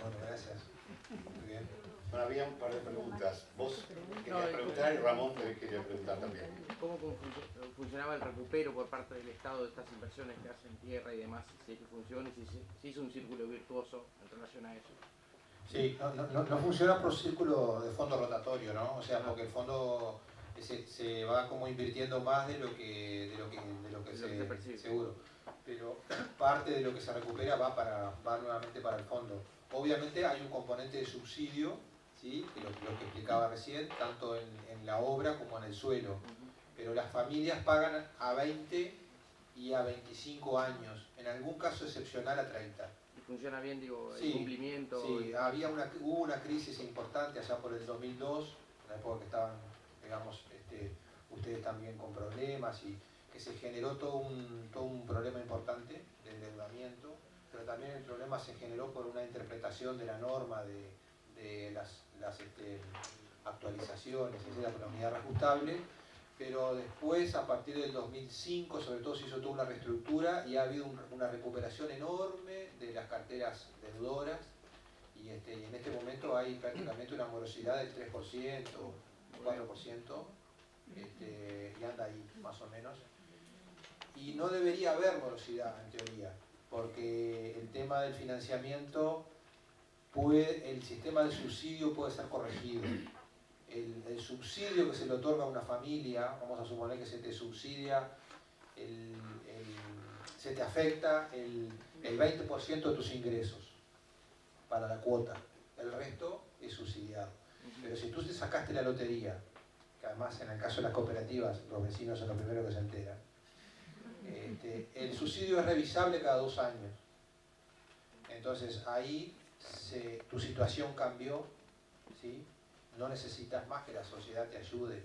Bueno, gracias. Muy bien. Bueno, había un par de preguntas. Vos querías preguntar y Ramón quería preguntar también. ¿Cómo funcionaba el recupero por parte del Estado de estas inversiones que hacen tierra y demás? Si es que funciona y si se hizo un círculo virtuoso en relación a eso. Sí, no funciona por círculo de fondo rotatorio, ¿no? O sea, porque el fondo se va como invirtiendo más de lo que se percibe. seguro. Pero parte de lo que se recupera va nuevamente para el fondo. Obviamente hay un componente de subsidio, ¿sí? Que lo que explicaba recién, tanto en la obra como en el suelo. Pero las familias pagan a 20 y a 25 años, en algún caso excepcional a 30. Y funciona bien, digo, el Sí, cumplimiento. sí, hubo una crisis importante allá por el 2002, en la época que estaban, digamos, ustedes también con problemas y que se generó todo un problema importante de endeudamiento, pero también el problema se generó por una interpretación de la norma de las actualizaciones, etcétera, con la unidad reajustable, pero después, a partir del 2005, sobre todo se hizo toda una reestructura y ha habido una recuperación enorme de las carteras deudoras y en este momento hay prácticamente una morosidad del 3%, 4%, y anda ahí más o menos. Y no debería haber morosidad en teoría, porque el tema del financiamiento, el sistema de subsidio puede ser corregido. El subsidio que se le otorga a una familia, vamos a suponer que se te subsidia, se te afecta el 20% de tus ingresos para la cuota, el resto es subsidiado. Pero si tú te sacaste la lotería, que además en el caso de las cooperativas los vecinos son los primeros que se enteran, el subsidio es revisable cada 2 años. Entonces ahí tu situación cambió, ¿sí? No necesitas más que la sociedad te ayude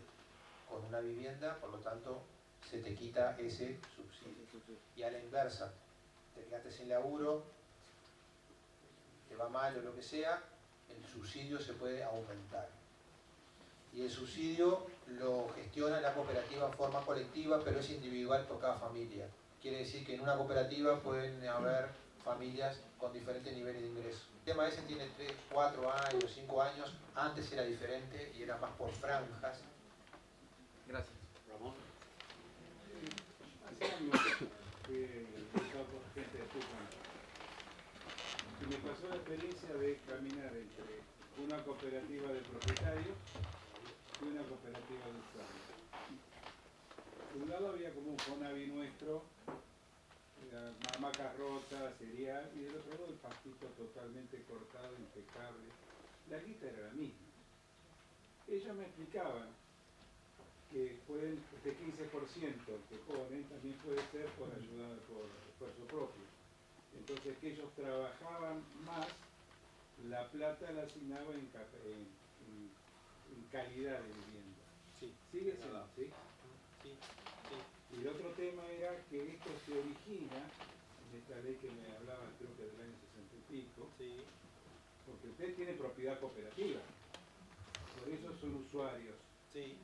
con una vivienda, por lo tanto se te quita ese subsidio. Y a la inversa, te quedaste sin laburo, te va mal o lo que sea, el subsidio se puede aumentar. Y el subsidio lo gestiona la cooperativa en forma colectiva, pero es individual por cada familia. Quiere decir que en una cooperativa pueden haber familias con diferentes niveles de ingresos. El tema ese tiene 3, 4 años, 5 años, antes era diferente y era más por franjas. Gracias. Ramón. Hace años fui invitado por gente de Tucumán y me pasó la experiencia de caminar entre una cooperativa de propietarios y una cooperativa de usuarios. Por un lado había como un Fonavi nuestro, hamacas rotas, cereal, y del otro lado el pastito totalmente cortado, impecable. La guita era la misma. Ellos me explicaban que pueden, este 15% que ponen también puede ser por ayuda, por esfuerzo propio. Entonces que ellos trabajaban más, la plata la asignaban en calidad de vivienda. Sí. ¿Sigue siendo así? Sí. Y el otro tema era que esto se origina en esta ley que me hablaba, creo que del año 60 y pico, Sí. porque usted tiene propiedad cooperativa, por eso son usuarios. Sí.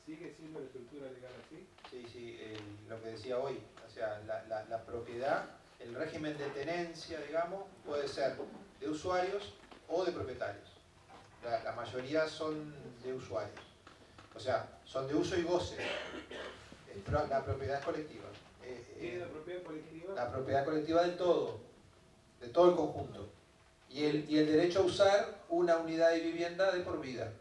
¿Sigue siendo la estructura legal así? Sí, lo que decía hoy, o sea, la propiedad, el régimen de tenencia, digamos, puede ser de usuarios o de propietarios. La mayoría son de usuarios. O sea, son de uso y goce. La propiedad es colectiva. ¿Tiene la propiedad colectiva? La propiedad colectiva de todo el conjunto. Y el derecho a usar una unidad de vivienda de por vida.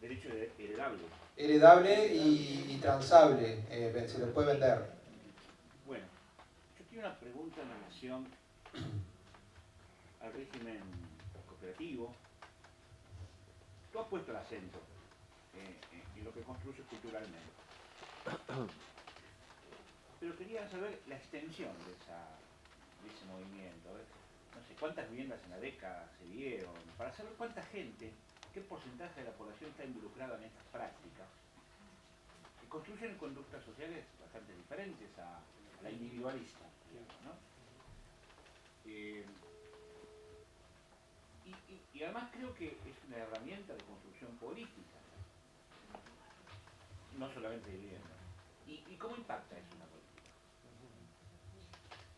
Derecho heredable. Heredable y transable, se lo puede vender. Bueno, yo tengo una pregunta en relación al régimen cooperativo. Tú has puesto el acento en lo que construyes culturalmente. Pero quería saber la extensión de ese movimiento. No sé, cuántas viviendas en la década se dieron, para saber cuánta gente, qué porcentaje de la población está involucrada en estas prácticas, que construyen conductas sociales bastante diferentes a la individualista, digamos, ¿no? Y además creo que es una herramienta de construcción política, no solamente de vivienda. ¿Y cómo impacta eso en la política?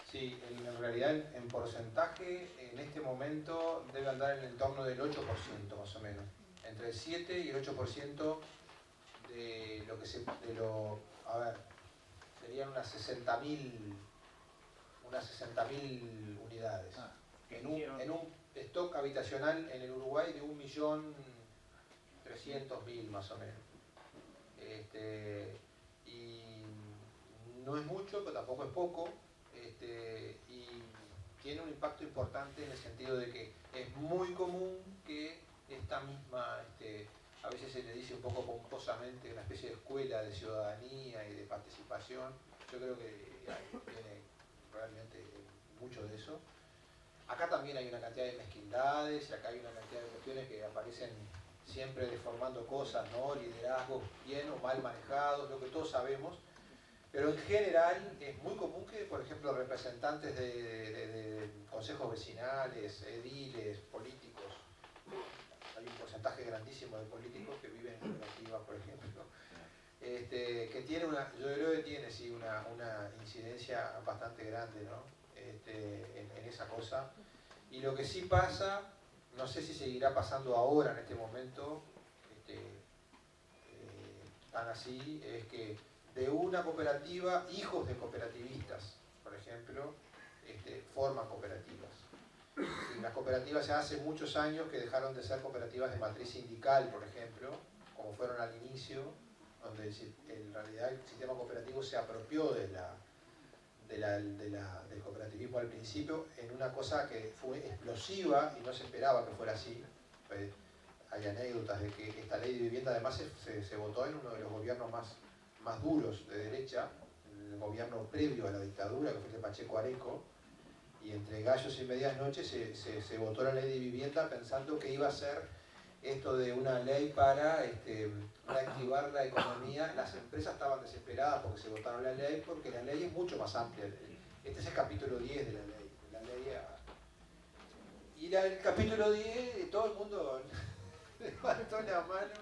Sí, en realidad en porcentaje en este momento debe andar en el entorno del 8% más o menos. Entre el 7 y el 8% de lo que serían unas 60.000 unidades. stock habitacional en el Uruguay de 1.300.000 más o menos. Y no es mucho, pero tampoco es poco. Y tiene un impacto importante en el sentido de que es muy común que esta misma, a veces se le dice un poco pomposamente, una especie de escuela de ciudadanía y de participación. Yo creo que tiene realmente mucho de eso. Acá también hay una cantidad de mezquindades y acá hay una cantidad de cuestiones que aparecen siempre deformando cosas, ¿no? Liderazgos bien o mal manejados, lo que todos sabemos. Pero en general es muy común que, por ejemplo, representantes de consejos vecinales, ediles, políticos, hay un porcentaje grandísimo de políticos que viven en cooperativas, por ejemplo, que tiene yo creo que tiene sí una incidencia bastante grande, ¿no? En esa cosa. Y lo que sí pasa, no sé si seguirá pasando ahora en este momento, tan así, es que de una cooperativa, hijos de cooperativistas, por ejemplo, forman cooperativas. Y las cooperativas ya hace muchos años que dejaron de ser cooperativas de matriz sindical, por ejemplo, como fueron al inicio, donde en realidad el sistema cooperativo se apropió del cooperativismo al principio en una cosa que fue explosiva y no se esperaba que fuera así. Hay anécdotas de que esta ley de vivienda además se votó en uno de los gobiernos más duros de derecha, el gobierno previo a la dictadura, que fue el de Pacheco Areco, y entre gallos y medias noches se votó la ley de vivienda pensando que iba a ser esto de una ley para reactivar la economía. Las empresas estaban desesperadas porque se votaron la ley, porque la ley es mucho más amplia. Este es el capítulo 10 de la ley. Y el capítulo 10, todo el mundo levantó la mano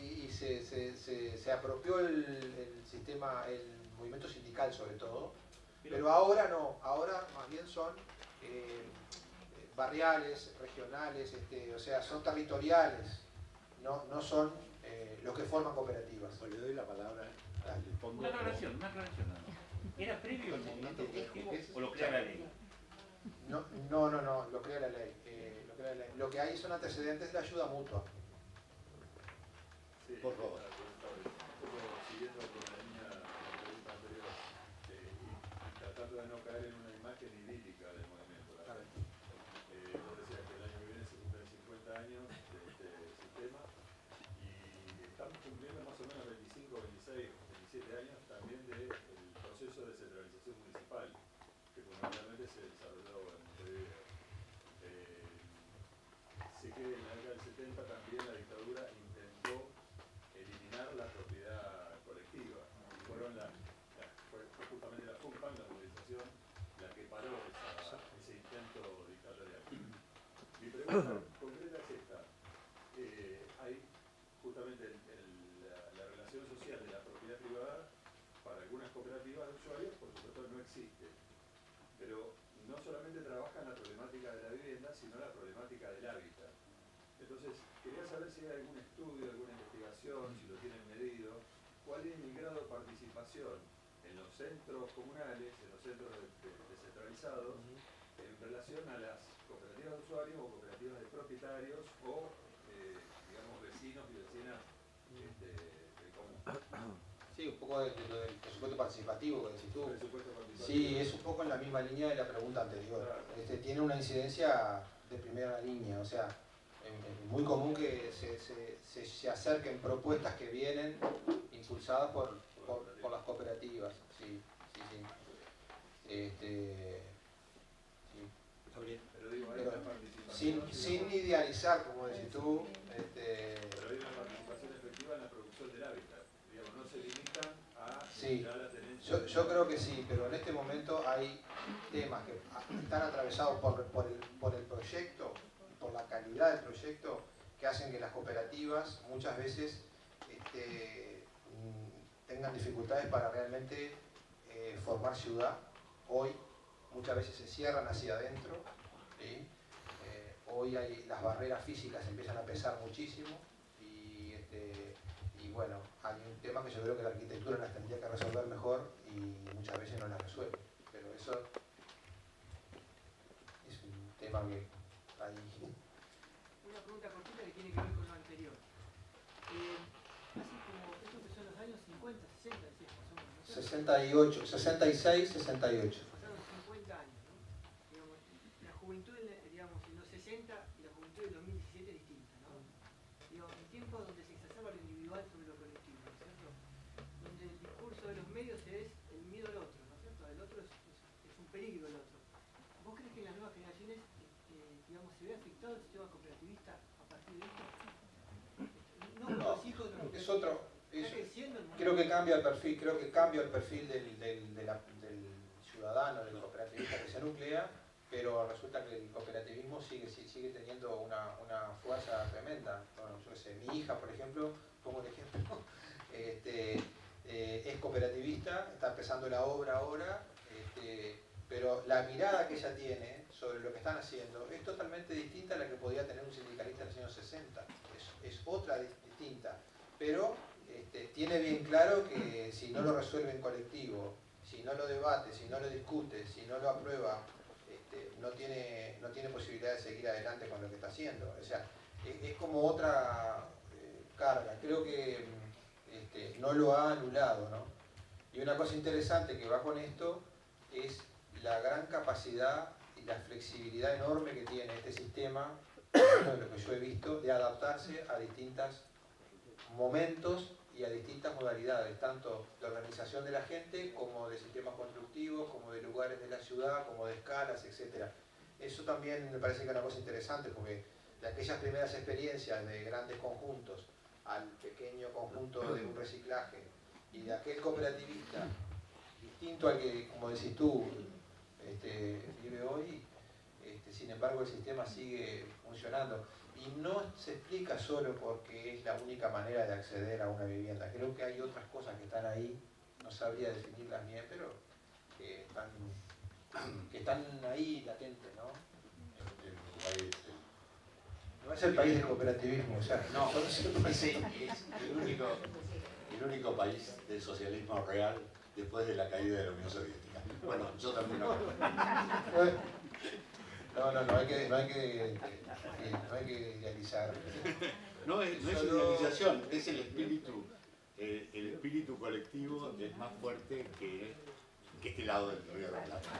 y se apropió el sistema, el movimiento sindical sobre todo, pero ahora no, ahora más bien son barriales, regionales, o sea, son territoriales, no son los que forman cooperativas. Pues le doy la palabra al fondo. Una aclaración. ¿Era previo el movimiento cooperativo o lo crea la ley? No, lo crea la ley. Lo que hay son antecedentes de ayuda mutua. Sí, por favor. Siguiendo con la línea de la pregunta anterior y tratando de no caer en una imagen idílica del movimiento. Vos decías que el año que viene se cumplen 50 años de este sistema y estamos cumpliendo más o menos 25, 26, 27 años también del proceso de descentralización municipal que fundamentalmente se desarrolló en Montevideo. Sé que en la década del 70 también la dictadura intentó eliminar la propiedad colectiva y fue justamente la FUNPAN, la movilización, la que paró ese intento dictatorial. Mi pregunta concreta es esta. Hay justamente la relación social de la propiedad privada para algunas cooperativas de usuarios, por supuesto no existe, pero no solamente trabajan la problemática de la vivienda, sino la problemática del hábitat. Entonces, quería saber si hay algún estudio, alguna investigación, si lo tienen medido, cuál es el grado de participación en los centros comunales, en los centros descentralizados, en relación a las cooperativas de usuarios o cooperativas de propietarios o, digamos, vecinos y vecinas del común. Sí, un poco de lo del presupuesto participativo que decís tú. Presupuesto participativo. Sí, es un poco en la misma línea de la pregunta anterior. Claro. Tiene una incidencia de primera línea, o sea, es muy común que se acerquen propuestas que vienen impulsadas por las cooperativas. Sí. Está bien. Pero digo, hay Pero una participación. sin idealizar, como decís tú, Pero hay una participación efectiva en la producción del hábitat. Digamos, no se limitan a Sí. la tenencia. Yo creo que sí, pero en este momento hay temas que están atravesados por el proyecto, por la calidad del proyecto, que hacen que las cooperativas muchas veces tengan dificultades para realmente formar ciudad. Hoy muchas veces se cierran hacia adentro, ¿sí? Hoy las barreras físicas empiezan a pesar muchísimo y bueno, hay un tema que yo creo que la arquitectura las tendría que resolver mejor y muchas veces no las resuelve, pero eso es un tema tema que ahí. Una pregunta cortita que tiene que ver con lo anterior. Así como esto empezó en los años 50, 60, decías más o menos, ¿no? 68, 66, 68. Pasaron 50 años, ¿no? Digamos, la juventud, digamos, en los 60 y la juventud del 2017 es distinta, ¿no? Digamos, en tiempos donde se exacerba lo individual sobre lo colectivo, ¿no es cierto? Donde el discurso de los medios es el miedo al otro, ¿no es cierto? El otro es un peligro el otro. ¿Vos crees que en las nuevas generaciones, digamos, se ve afectado el sistema cooperativista a partir de esto? No, los hijos de los Es otro. está creciendo el Creo que cambia el perfil del ciudadano, del cooperativista que se nuclea, pero resulta que el cooperativismo sigue teniendo una fuerza tremenda. Bueno, yo qué sé, mi hija, por ejemplo, pongo un ejemplo, es cooperativista, está empezando la obra ahora, pero la mirada que ella tiene sobre lo que están haciendo es totalmente distinta a la que podía tener un sindicalista en los años 60. Es otra distinta, pero tiene bien claro que si no lo resuelve en colectivo, si no lo debate, si no lo discute, si no lo aprueba, no tiene posibilidad de seguir adelante con lo que está haciendo. O sea, es como otra carga. Creo que no lo ha anulado, ¿no? Y una cosa interesante que va con esto es la gran capacidad y la flexibilidad enorme que tiene este sistema, de lo que yo he visto, de adaptarse a distintos momentos y a distintas modalidades, tanto de organización de la gente, como de sistemas constructivos, como de lugares de la ciudad, como de escalas, etc. Eso también me parece que es una cosa interesante, porque de aquellas primeras experiencias de grandes conjuntos al pequeño conjunto de un reciclaje, y de aquel cooperativista distinto al que, como decís tú, vive hoy, sin embargo el sistema sigue funcionando. Y no se explica solo porque es la única manera de acceder a una vivienda. Creo que hay otras cosas que están ahí, no sabría definirlas bien, pero que están ahí latentes, ¿no? No es el país del cooperativismo, o sea, No, es el único país del socialismo real después de la caída de la Unión Soviética. Bueno, yo también no. No hay que idealizar. No es idealización, es el espíritu colectivo es más fuerte que este lado del Río de la Plata.